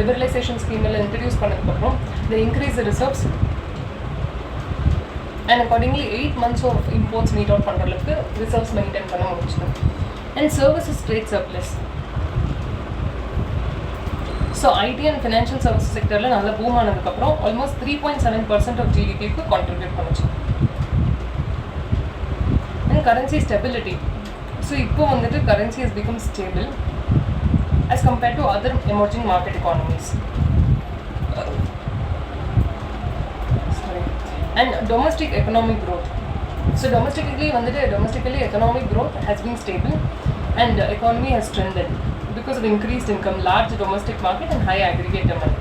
லிபரலைசேஷன் ஸ்கீமெல்லாம் இன்ட்ரடியூஸ் பண்ணதுக்கப்புறம் இந்த increase reserves and accordingly 8 months of imports meet out பண்ணுற அளவுக்கு ரிசர்வ்ஸ் மெயின்டைன் பண்ண முடிச்சுது. And services trade surplus. So IT and financial services செக்டரில் நல்லா பூம் ஆனதுக்கப்புறம் ஆல்மோஸ்ட் 3.7% ஆஃப் ஜிடிபிக்கு கான்ட்ரிபியூட் பண்ணுச்சு. And currency stability. ஸோ இப்போ வந்துட்டு currency has become stable as compared to other emerging market economies. And domestic economic growth. So domestically economic growth has been stable and the economy has strengthened because of increased income, large domestic market and high aggregate demand.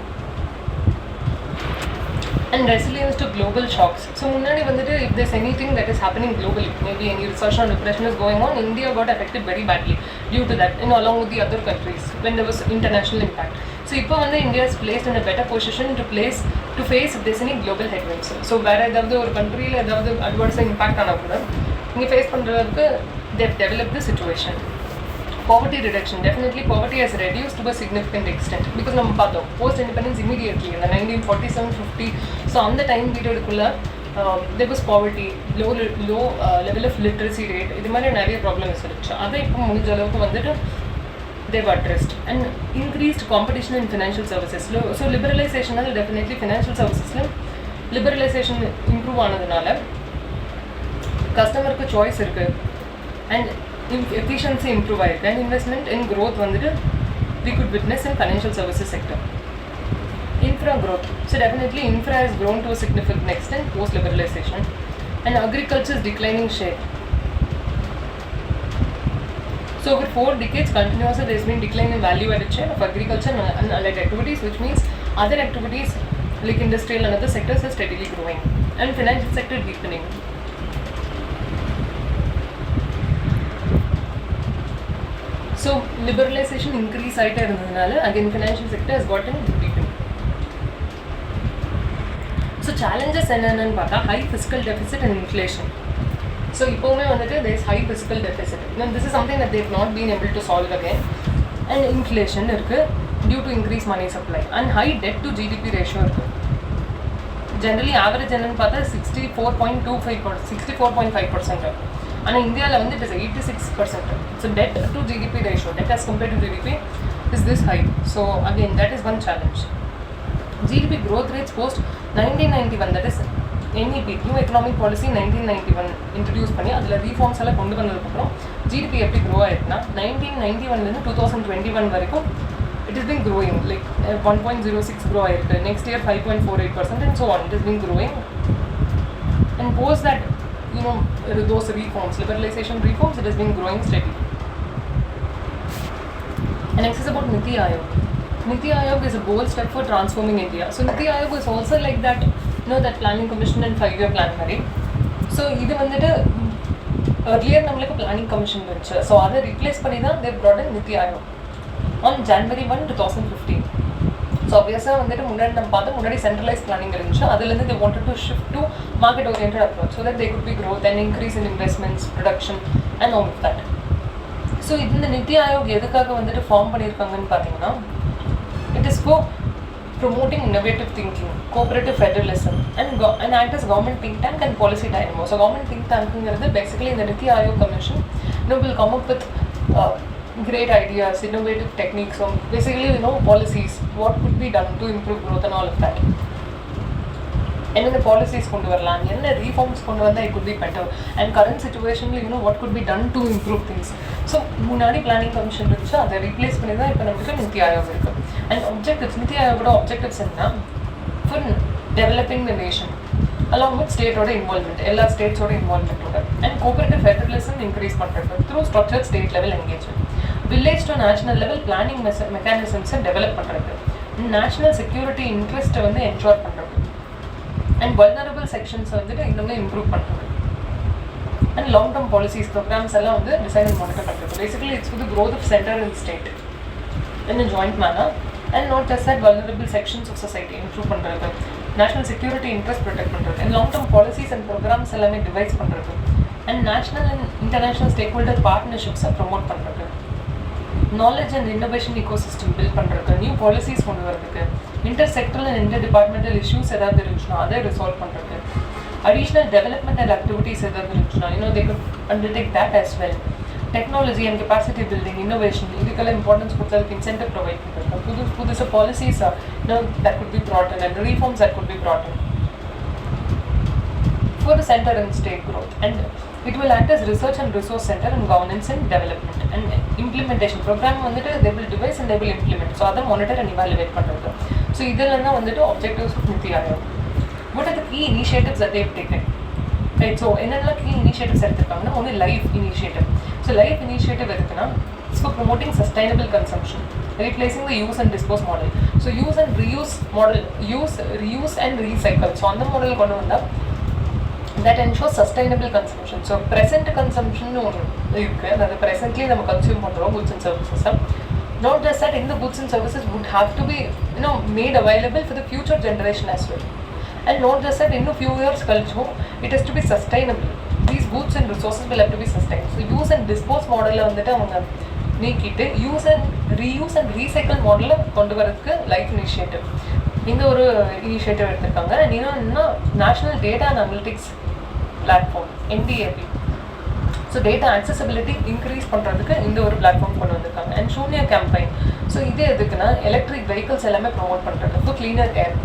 And resilience to global shocks. So munnadi vandittu if there's anything that is happening globally, maybe any recession or depression is going on, India got affected very badly due to that, along with the other countries when there was international impact. So இப்போ வந்து India is placed in a better position to face if there's any global headwinds. So வேற ஏதாவது ஒரு கண்ட்ரியில் ஏதாவது அட்வர்ஸாக impact ஆனால் கூட இங்கே ஃபேஸ் பண்ணுறதுக்கு they've developed the situation. Poverty reduction. Definitely poverty has reduced to a significant extent because நம்ம பார்த்தோம் post independence immediately in the 1947-50. So அந்த time பீரியடுக்குள்ள there was poverty, low level of literacy rate, இது மாதிரி நிறைய problems இருந்துச்சு. அதை இப்போ முடிஞ்ச அளவுக்கு வந்துட்டு they've addressed. And increased competition in financial services. So liberalization is definitely financial services liberalization improve ஆனதுனால கஸ்டமருக்கு சாய்ஸ் இருக்கு and efficiency improve ஆயிருக்கு and investment in growth வந்துட்டு we could witness in financial services sector. Infra growth. So definitely infra has grown to a significant extent post liberalization and agriculture's declining share. So over 4 decades continuously there has been decline in value added share of agriculture and allied activities, which means other activities like industrial and other sectors are steadily growing and financial sector deepening. So liberalization increase ஆயிட்டே இருந்ததுனால again financial sector has gotten deepened. So challenges என்னன்னு பார்த்தா high fiscal deficit and inflation. So இப்போவுமே வந்துட்டு there is high fiscal deficit. Now this is something that they have not been able to solve again. And inflation இருக்கு due to increased money supply and high debt to GDP ratio இருக்கு. Generally average என்னன்னு பார்த்தா 64.5%. ஆனால் இந்தியாவில் வந்து it is 86%. So debt to GDP ratio, debt as compared to GDP is this high. So again that is one challenge. GDP growth rates post 1991, that is NEP, New Economic Policy 1991 introduce பண்ணி அதில் reforms எல்லாம் கொண்டு வந்ததுக்கப்புறம் GDP எப்படி grow ஆயிருக்குன்னா 1991 2021 வரைக்கும் it has been growing like 1.06 grow ஆயிருக்கு. Next year 5.48% and so on. It has been growing. And post that, you know, those reforms, liberalization reforms, it has been growing steadily. And next is about Niti Aayog. Niti Aayog is a bold step for transforming India. So Niti Aayog is also like that, you know, that planning commission and 5-year plan மாதிரி. So இது வந்துட்டு earlier நம்மளுக்கு planning commission இருந்துச்சு. So அதை replace பண்ணி தான் they brought in Niti Aayog on January 1, 2015. So obviously வந்துட்டு முன்னாடி நம்ம பார்த்தா முன்னாடி centralized planning இருந்துச்சு. அதுலேருந்து they wanted to shift to market oriented approach so that there could be growth and increase in investments, production and all of that. So இந்த Niti Aayog எதுக்காக வந்துட்டு ஃபார்ம் பண்ணியிருக்காங்கன்னு பார்த்தீங்கன்னா it is for promoting innovative thinking, cooperative federalism and act as government think tank and policy dynamo. So government think tank is basically in the Niti Aayog commission, you know, will come up with great ideas, innovative techniques, so basically, you know, policies, what could be done to improve growth and all of that. And then the policies kondu varalam, enna reforms kondu vanda it could be better, and current situation, you know, what could be done to improve things. So munadi planning commission irundha adha replace panni da ipo namakku Niti Aayog irukku. And objectives, Niti Aayog objectives enna for developing the nation along with state oda involvement, ella states oda involvement oda, and cooperative federalism increase pandrathu through structured state level engagement, village to national level planning mechanisms develop pandrathu, national security interest வந்து ensure பண்றது, and vulnerable sections வந்துட்டு இன்னுமே improve பண்றது, and long term policies programs எல்லாம் வந்து design and monitor பண்றது. Basically it's for the growth of center and state in a joint manner, and not just that vulnerable sections of society improve பண்றது, national security interest protect பண்றது, and long term policies and programs எல்லாமே devise பண்றது, and national and international stakeholder partnerships promote பண்றது, knowledge and innovation ecosystem build பண்றதுக்கு, new policies கொண்டு வரதுக்கு, intersectoral and interdepartmental issues ஏதாவது இருந்துச்சுன்னா அதை resolve பண்றதுக்கு, additional development and activities ஏதாவது இருந்துச்சுன்னா, you know, they could undertake that as well. Technology and capacity building, innovation, இதுக்கெல்லாம் importance கொடுத்ததுக்கு incentive provide பண்றதுக்கு, புதுசு policies, you know, that could be brought in, and reforms that could be brought in for the center and state growth, and it will act as research and resource center and governance and development and implementation program வந்துட்டு they will devise and they will implement. So அதை monitor and evaluate பண்றது. So இதெல்லாம் தான் வந்துட்டு objectives of Niti Aayog. What are the key initiatives that they have taken? Right, so என்னெல்லாம் key initiatives எடுத்திருக்காங்கன்னா ஒன்று life initiative. So life initiative எதுக்குன்னா it's for promoting sustainable consumption, replacing the use and dispose model. So use and reuse model, reuse and recycle. So அந்த model கொண்டு வந்தா that ensures sustainable consumption. So present consumption irukku, that presently நம்ம consume பண்றோம் goods and services. Not just that, in the goods and services would have to be, you know, made available for the future generation as well. And not just that, in a few years கழிச்சும் it has to be sustainable. These goods and resources will have to be sustained. So use and dispose model வந்துட்டு அவங்க நீக்கிட்டு use and reuse and recycle model கொண்டு வரதுக்கு life initiative. இந்த ஒரு initiative எடுத்திருக்காங்க. And இன்னொன்னா national data and analytics platform NDAP. So data accessibility increase பண்ணுறதுக்கு இந்த ஒரு பிளாட்ஃபார்ம் கொண்டு வந்திருக்காங்க. And Shunya campaign. ஸோ இது எதுக்குன்னா எலக்ட்ரிக் வெஹிக்கிள்ஸ் எல்லாமே ப்ரொமோட் பண்ணுறது for cleaner air.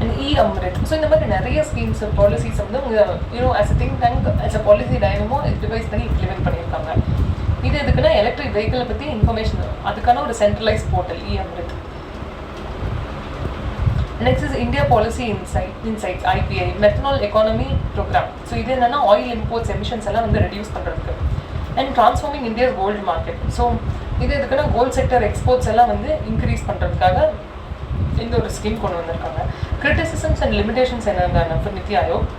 And Amrit. So இந்த மாதிரி நிறைய ஸ்கீம்ஸ் பாலிசிஸ் வந்து as a think tank as a policy dynamo devise பண்ணி இம்ப்ளிமெண்ட் பண்ணியிருக்காங்க. இது எதுக்குன்னா எலக்ட்ரிக் வெஹிக்கிளை பற்றி இன்ஃபர்மேஷன் அதுக்கான ஒரு centralise portal Amrit. Next is India policy insights IPI methanol economy programme. So இது என்னன்னா ஆயில் இம்போர்ட்ஸ் எமிஷன்ஸ் எல்லாம் வந்து ரெடியூஸ் பண்ணுறதுக்கு. And transforming India's gold market. So இது எதுக்குன்னா கோல்டு செக்டர் எக்ஸ்போர்ட்ஸ் எல்லாம் வந்து இன்க்ரீஸ் பண்ணுறதுக்காக இந்த ஒரு ஸ்கீம் கொண்டு வந்திருக்காங்க. கிரிட்டிசிசம்ஸ் அண்ட் லிமிடேஷன்ஸ் என்னென்னா for NITI Aayog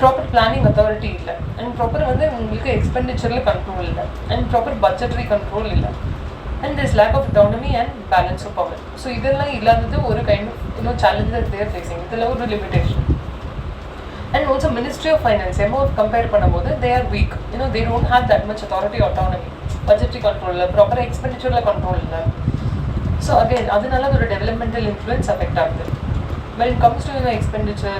proper planning authority இல்லை. அண்ட் ப்ராப்பர் வந்து உங்களுக்கு எக்ஸ்பெண்டிச்சரில் கண்ட்ரோல் இல்லை. அண்ட் ப்ராப்பர் பட்ஜெட்டரி கண்ட்ரோல் இல்லை. And this lack of autonomy and balance of power. So இதெல்லாம் இல்லாதது ஒரு kind of challenges they're facing. இதில் ஒரு limitation. And also ministry of finance compare பண்ணும்போது they are weak. They don't have that much authority autonomy. Budgetary control இல்லை, proper எக்ஸ்பெண்டிச்சரில் control இல்லை. So again அதனால அது ஒரு டெவலப்மெண்டல் இன்ஃப்ளூயன்ஸ் அஃபெக்ட் ஆகுது. when it comes to expenditure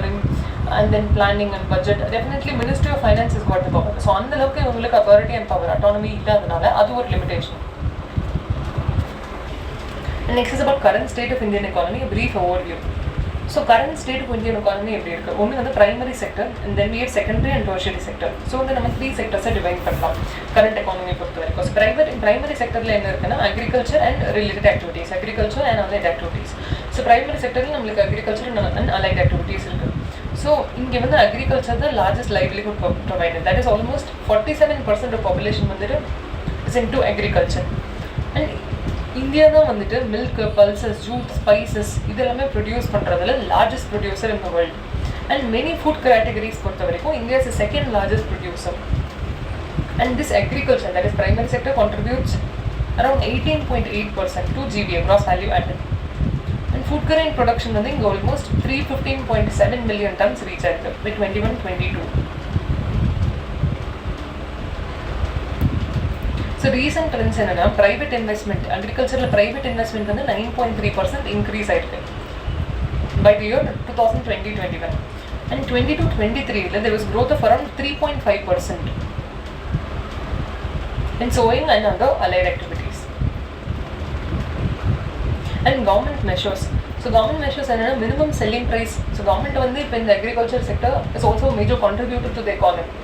and then planning and budget, definitely Ministry of Finance is got the power. So அந்த அளவுக்கு உங்களுக்கு authority and power autonomy இல்லாதனால அது ஒரு limitation. And next is about current state of Indian economy, a brief overview. So current state of Indian economy எப்படி இருக்கு? ஒன்று வந்து primary sector and then we have secondary and tertiary sector. So வந்து நம்ம 3 sectors divide பண்ணலாம் current economy பொறுத்த வரைக்கும். So primary sectorல என்ன இருக்குன்னா agriculture and related activities, agriculture and allied activities. So primary sectorல நம்மளுக்கு agriculture and allied activities இருக்கு. So இங்கே வந்து agriculture the largest livelihood provider. That is almost 47% of population வந்துட்டு is into agriculture. And India தான் வந்துட்டு milk, pulses, jute, spices இதெல்லாமே produce பண்ணுறதுல largest producer in the world. And many food categories பொறுத்த வரைக்கும் India is second largest producer. And this agriculture that is primary sector contributes around 18.8% to GVA, gross value added. And food grain production வந்து இங்கே almost 315.7 million tons reach ஆயிருக்கு by 21-22. So recent trends என்னென்னா private investment, அக்ரிகல்ச்சரில் private investment வந்து 9.3% increase ஆயிருக்கு by the year 2020-21. அண்ட் 22-23 there was growth of around 3.5% in sowing and other allied activities. And government measures. So government measures என்னென்னா minimum selling price. So government வந்து இப்போ இந்த agriculture sector is also a major contributor to the economy.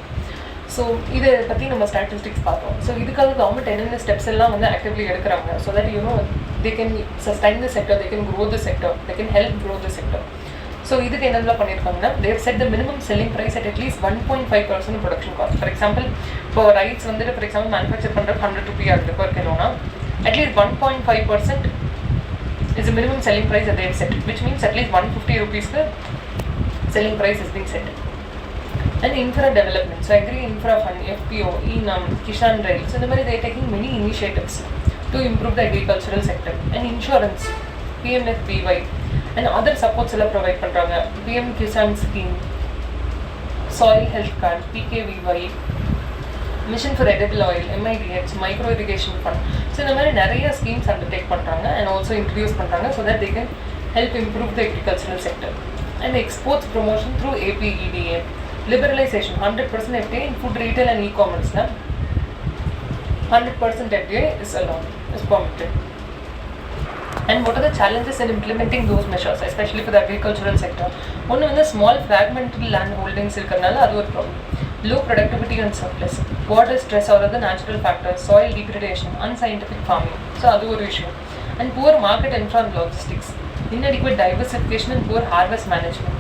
So இதை பற்றி நம்ம statistics பார்த்தோம். So இதுக்காக government என்னென்ன ஸ்டெப்ஸ் எல்லாம் வந்து ஆக்டிவ்லி எடுக்கிறாங்க so that they can sustain the sector, they can grow the sector, they can help grow the sector. So இதுக்கு என்னெல்லாம் பண்ணியிருக்காங்கன்னா they've set the minimum selling price at least 1.5% production cost. For example இப்போ rice வந்துட்டு for example manufacture பண்ணுறது 100 rupee ஆகுது per கிலோனா, at least 1.5% is the minimum selling price that they have set, which means at least 150 rupees the selling price is being set. And infra development, so agri infra fund, FPO, Kishan Rail, so they are taking many initiatives to improve the agricultural sector. And insurance, PMFBY and other supports alla provide பண்றாங்க. PM Kisan scheme, soil health card, PKVY, mission for edible oil, MIDH, micro irrigation fund. So இந்த மாதிரி நிறைய schemes undertake பண்றாங்க and also introduce பண்றாங்க so that they can help improve the agricultural sector. And exports promotion through APEDA. Liberalization, 100% FTA in food retail and e-commerce. 100% FTA is allowed, is permitted. And what are the challenges in implementing those measures, especially for the agricultural sector? One is the small fragmented land holdings, that's a problem. Low productivity and surplus, water stress or other natural factors, soil degradation, unscientific farming, so that's an issue. And poor market infra and logistics, inadequate diversification and poor harvest management,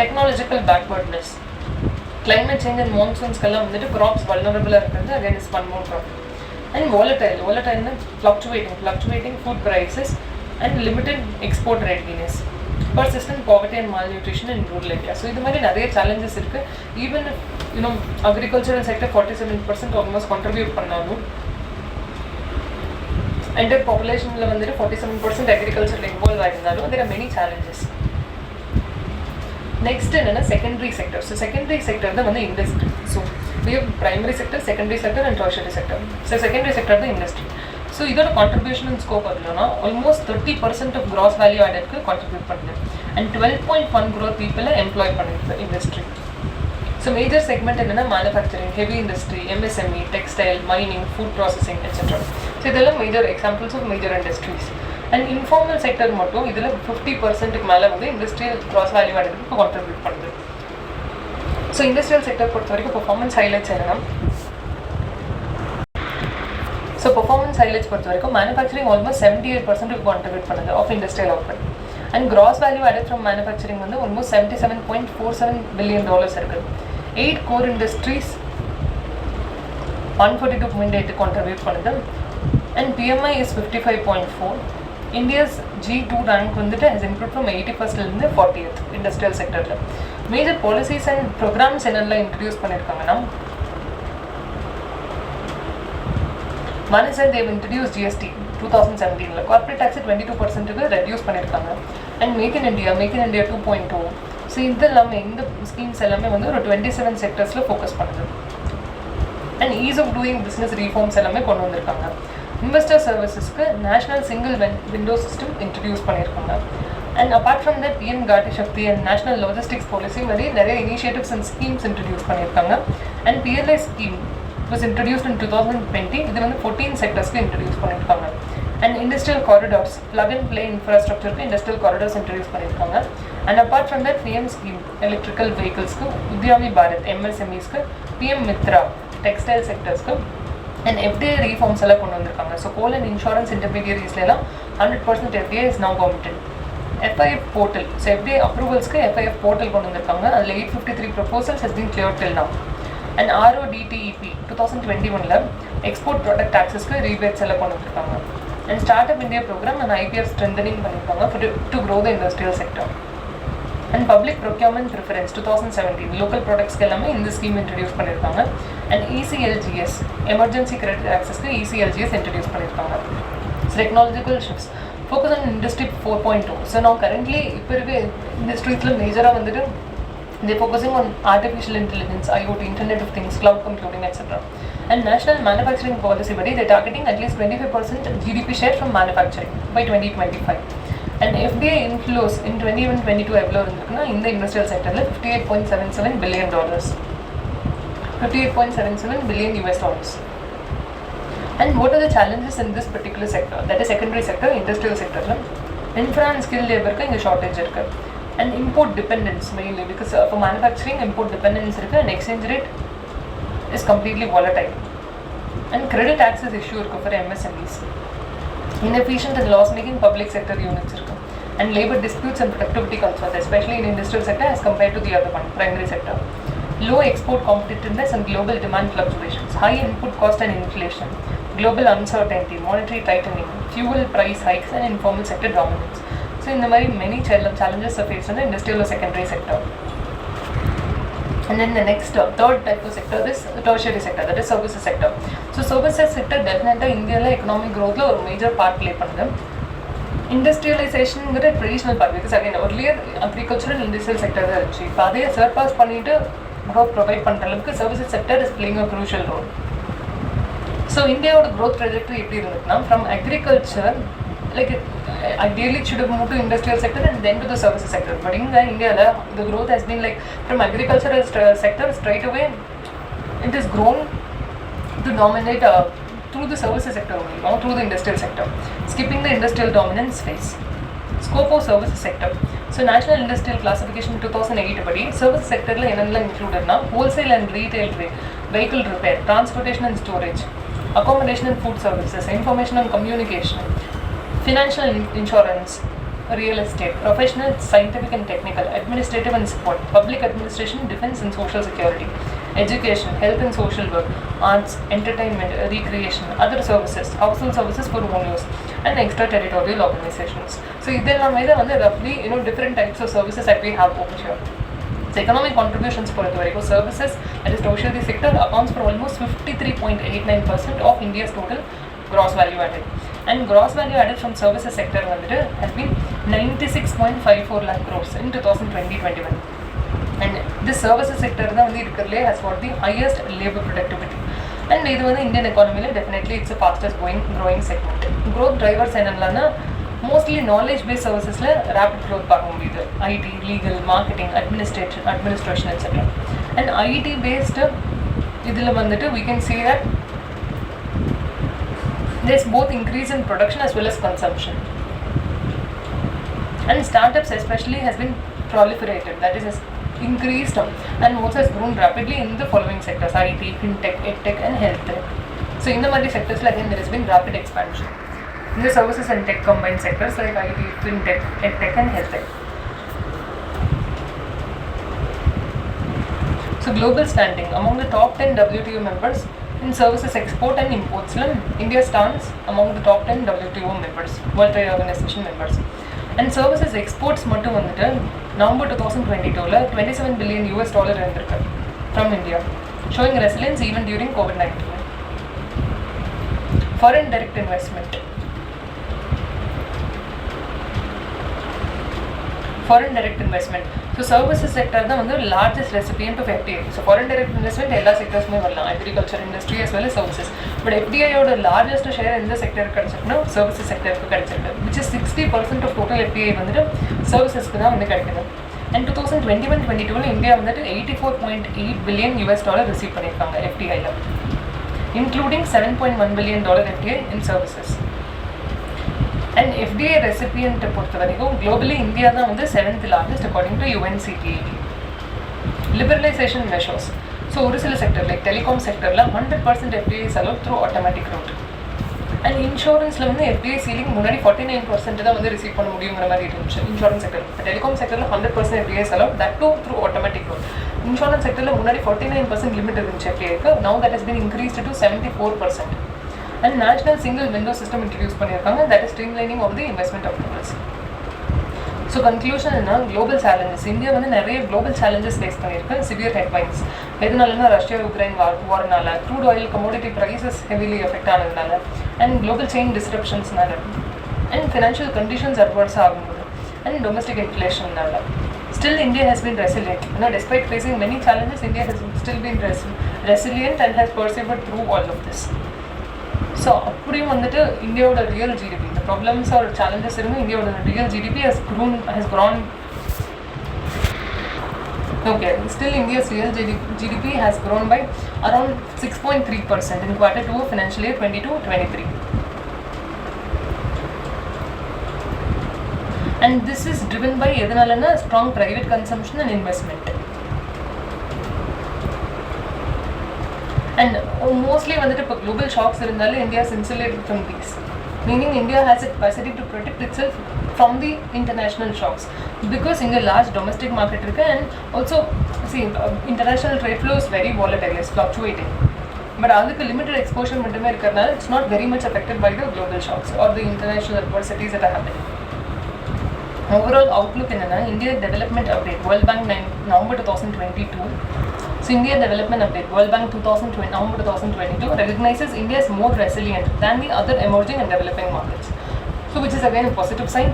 technological backwardness. Climate change and monsoons crops vulnerable again is one more problem. And volatile fluctuating food prices and limited export readiness, persistent poverty and malnutrition in rural areas. So this many நிறைய challenges இருக்கு. Even if agricultural sector 47% almost contribute பண்ணாலும் entire population ல வந்துட்டு 47% agriculture involved ஆயிருந்தாலும் there are many challenges. Next என்னன்னா secondary sector. So secondary sector தான் வந்து industry. So we have primary sector, secondary sector and tertiary sector. So secondary sector தான் industry. So இதோட contribution and scope பார்த்தீங்கன்னா almost 30% of gross value ஆடட்க்கு contribute பண்ணுது and 12.1 crore பீப்புளை employ பண்ணிருக்கு industry. So major segment என்னென்னா manufacturing, heavy industry, MSME, textile, mining, food processing etcetera. So இதெல்லாம் major examples of major industries. And informal sector மட்டும் இதில் 50%க்கு மேலே வந்து இண்டஸ்ட்ரியல் கிராஸ் வேல்யூ ஆடட்க்கு கான்ட்ரிபியூட் பண்ணுது. ஸோ இண்டஸ்ட்ரியல் செக்டர் பொறுத்த வரைக்கும் பெர்ஃபார்மன்ஸ் ஹைலைட்ஸ் என்னன்னா, ஸோ பெர்ஃபார்மன்ஸ் ஹைலைட்ஸ் பொறுத்த வரைக்கும் மேனுஃபேக்சரிங் ஆல்மோஸ்ட் 78% கான்ட்ரிபியூட் பண்ணுது of industrial output. And gross value added from manufacturing வந்து ஆல்மோஸ்ட் $77.47 billion இருக்குது. 8 core industries 142.8 கான்ட்ரிபியூட் பண்ணுது. And PMI is 55.4. India's G2 rank வந்துட்டு has improved from 81st 40th industrial செக்டரில். Major policies and programmes என்னெல்லாம் introduce பண்ணியிருக்காங்கன்னா, one is that they've introduced GST 2017. Corporate tax 22% reduce பண்ணியிருக்காங்க. And make in India 2.0. So இது எல்லாமே இந்த schemes எல்லாமே வந்து ஒரு 27 செக்டர்ஸில் ஃபோக்கஸ் பண்ணுது. And ease of doing business reforms எல்லாமே கொண்டு வந்திருக்காங்க. இன்வெஸ்டர் சர்வீசஸ்க்கு national single window system introduce பண்ணியிருக்காங்க. And apart from that PM Gati Shakti and national logistics policy மாதிரி நிறைய இனிஷியேட்டிவ்ஸ் அண்ட் ஸ்கீம்ஸ் இன்ட்ரடியூஸ் பண்ணியிருக்காங்க. And PLI scheme was introduced in 2020. இது வந்து 14 செக்டர்ஸ்க்கு இன்ட்ரடியூஸ் பண்ணியிருக்காங்க. And industrial corridors, plug and play இன்ஃப்ராஸ்ட்ரக்சருக்கு industrial corridors introduce பண்ணியிருக்காங்க. And apart from that PM scheme electrical வெஹிக்கிள்ஸ்க்கு, உத்யாமி பாரத் MSMEஸ்க்கு, PM மித்ரா டெக்ஸ்டைல் செக்டர்ஸ்க்கு அண்ட் FDI ரீஃபார்ம்ஸ் எல்லாம் கொண்டு வந்திருக்காங்க. ஸோ கோல் அண்ட் இன்சூரன்ஸ் இன்டர்மீடியரிஸ்லாம் 100% FDI is now governmented. FIF portal, so FDI அப்ரூவல்ஸ்க்கு FIF போர்ட்டல் கொண்டு வந்திருக்காங்க. அதில் 853 proposals has been cleared till now. And RODTEP 2021 export product டாக்ஸஸ்க்கு ரீபேட்ஸ் எல்லாம் கொண்டு வந்திருக்காங்க. And start up India programme and IPF strengthening பண்ணியிருக்காங்க to grow the industrial sector. And public procurement preference 2017 local ப்ராடக்ட்ஸ்க்கு எல்லாமே இந்த ஸ்கீம் இன்ட்ரடியூஸ் பண்ணியிருக்காங்க. And ECLGS emergency credit ஆக்சஸ்க்கு ECLGS இன்ட்ரடியூஸ் பண்ணியிருக்காங்க. So technological shifts focus on industry 4.2. So நான் currently இப்போ இருக்க இண்டஸ்ட்ரீஸில் மேஜராக வந்துட்டு they're focusing on artificial intelligence, IoT, Internet of Things, cloud computing, etc. And national manufacturing policy body, they're targeting at least 25% GDP share from manufacturing by 2025. And FDI inflows in 21-22 எவ்வளோ இருந்திருக்குன்னா இந்த industrial செக்டரில் $58.77 billion. $58.77 billion US dollars. And what are the challenges in this particular sector? That is secondary sector, industrial sector. Infra and skilled laborக்கு இங்கே shortage இருக்குது. And import dependence mainly because for manufacturing import dependence irukku and exchange rate is completely volatile. And credit access issue irukku for MSMEs. Inefficient and loss making public sector units irukku. And labor disputes and productivity concerns, especially in industrial sector as compared to the other one, primary sector. Low export competitiveness and global demand fluctuations, high input cost and inflation, global uncertainty, monetary tightening, fuel price hikes and informal sector dominance. So in the very many challenges are faced in the industrial or secondary sector. And then the next third type of sector is tertiary sector, that is services sector. So services sector definitely India economic growth ஒரு major part play பண்ணுது. Industrialization ங்கிற traditional part, because again earlier agricultural industrial sector தான் இருந்துச்சு. இப்போ அதே சர்பாஸ் பண்ணிட்டு growth provide பண்ணுற அளவுக்கு services sector is playing a crucial role. So இந்தியாவோட growth trajectory எப்படி இருந்துச்சுன்னா, from agriculture like ideally it should have moved to industrial sector and then to the services sector, but in India the growth has been like from agricultural sector straight away it has grown to dominate through the services sector only, not through the industrial sector, skipping the industrial dominance phase. Scope of services sector. So national industrial classification 2008 படி service sectorல என்னெல்லாம் includedனா wholesale and retail trade, vehicle repair, transportation and storage, accommodation and food services, information and communication, financial insurance, real estate, professional, scientific and technical, administrative and support, public administration, defense and social security, education, health and social work, arts, entertainment, recreation, other services, household services for home use, and extraterritorial organizations. So இதெல்லாம் வந்து roughly different types of services that we have over here. So economic contributions பொறுத்த வரைக்கும் services, that is tertiary sector, accounts for almost 53.89% of India's total gross value added. And gross value added from services sector has been 96.54 lakh crores in 2020-21. And this services sector has got the highest labor productivity. And இது வந்து Indian எக்கானமியில் definitely it's fastest growing segment. Growth drivers என்னென்னா mostly knowledge based சர்வீசஸில் rapid growth பார்க்க முடியுது. IT, legal, marketing, administration etcetera. And IT based இதில் வந்துட்டு we can see that there's both increase in production as well as consumption. And startups especially has been proliferated, that is has increased and also has grown rapidly in the following sectors: IT, fintech, edtech and health tech. So in the multi sectors again there has been rapid expansion in the services and tech combined sectors like IT, fintech, edtech and health tech. So global standing among the top 10 WTO members in services export and imports, India stands among the top 10 WTO members, World Trade Organization members. And services exports மட்டும் வந்துட்டு November 2022ல $27 billion இருந்திருக்கு from India, showing resilience even during COVID-19. Foreign direct investment. So services sector தான் வந்து largest recipient of FDI. So foreign direct investment எல்லா செக்டர்ஸுமே வரலாம், agriculture industry as well as services. But FDI ஓட largest share எந்த செக்டருக்கு கிடைச்சிருக்குன்னா services செக்டருக்கு கிடைச்சிருக்கு, which is 60% of total FDI வந்துட்டு servicesக்கு தான் வந்து கிடைக்குது. And 2021-22ல இந்தியா வந்துட்டு $84.8 billion ரிசீவ் பண்ணியிருக்காங்க FDIல, including $7.1 billion FDI in services. And FDI recipient பொறுத்த வரைக்கும் globally இந்தியா தான் வந்து 7th largest according to UNCTAD. Liberalization measures. So ஒரு சில செக்டர் லைக் டெலிகாம் செக்டரில் 100% FDI is allowed through automatic route. And இன்சூரன்ஸில் வந்து FDI சீலிங் முன்னாடி 49% தான் வந்து ரிசீவ் பண்ண முடியுங்கிற மாதிரி இருந்துச்சு இன்சூரன்ஸ் செக்டர். டெலிகாம் செக்டரில் 100% FDI is allowed, that too through automatic route. Insurance செக்டரில் முன்னாடி 49% லிமிட் இருந்துச்சு FDIக்கு, now that has been increased to 74%. And national single window system introduce பண்ணியிருக்காங்க, that is streamlining of the investment approvals. So conclusion என்ன, global challenges. India வந்து நிறைய global challenges face பண்ணியிருக்கு, severe headwinds. எதனாலன்னா ரஷ்யா யுக்ரைன் வார்னால, crude oil commodity prices heavily affect ஆனதுனால, and global chain disruptionsனால, and financial conditions adverse ஆகும்போது, and domestic inflationனால. Still India has been resilient. Despite facing many challenges, India has still been resilient and has persevered through all of this. So அப்படியும் வந்துட்டு இந்தியாவோட real GDP, இந்த problems R challenges இருந்து இந்தியாவோட real GDP has grown. Okay, still India's real GDP has grown by around 6.3% in Q2 of financial year 22-23. And this is driven by எதனாலன்னா strong private consumption and investment. And mostly வந்துட்டு இப்போ global shocks இருந்தாலும் India is insulated from these, meaning India has a capacity to protect itself from the international shocks because இங்கே large domestic market இருக்கு, and also see international trade flow is very volatile, is fluctuating, but அதுக்கு limited exposure மட்டுமே இருக்கிறதுனால it's not very much affected by the global shocks or the international adversities that are happening. Overall outlook என்னன்னா, India Development Update, World Bank November 2022. So India Development Update, World Bank November 2022 recognizes India as more resilient than the other emerging and developing markets. So which is again a positive sign.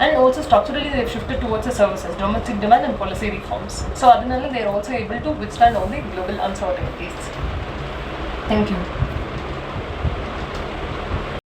And also structurally they have shifted towards the services, domestic demand and policy reforms. So adinala they are also able to withstand all the global uncertainties. Thank you.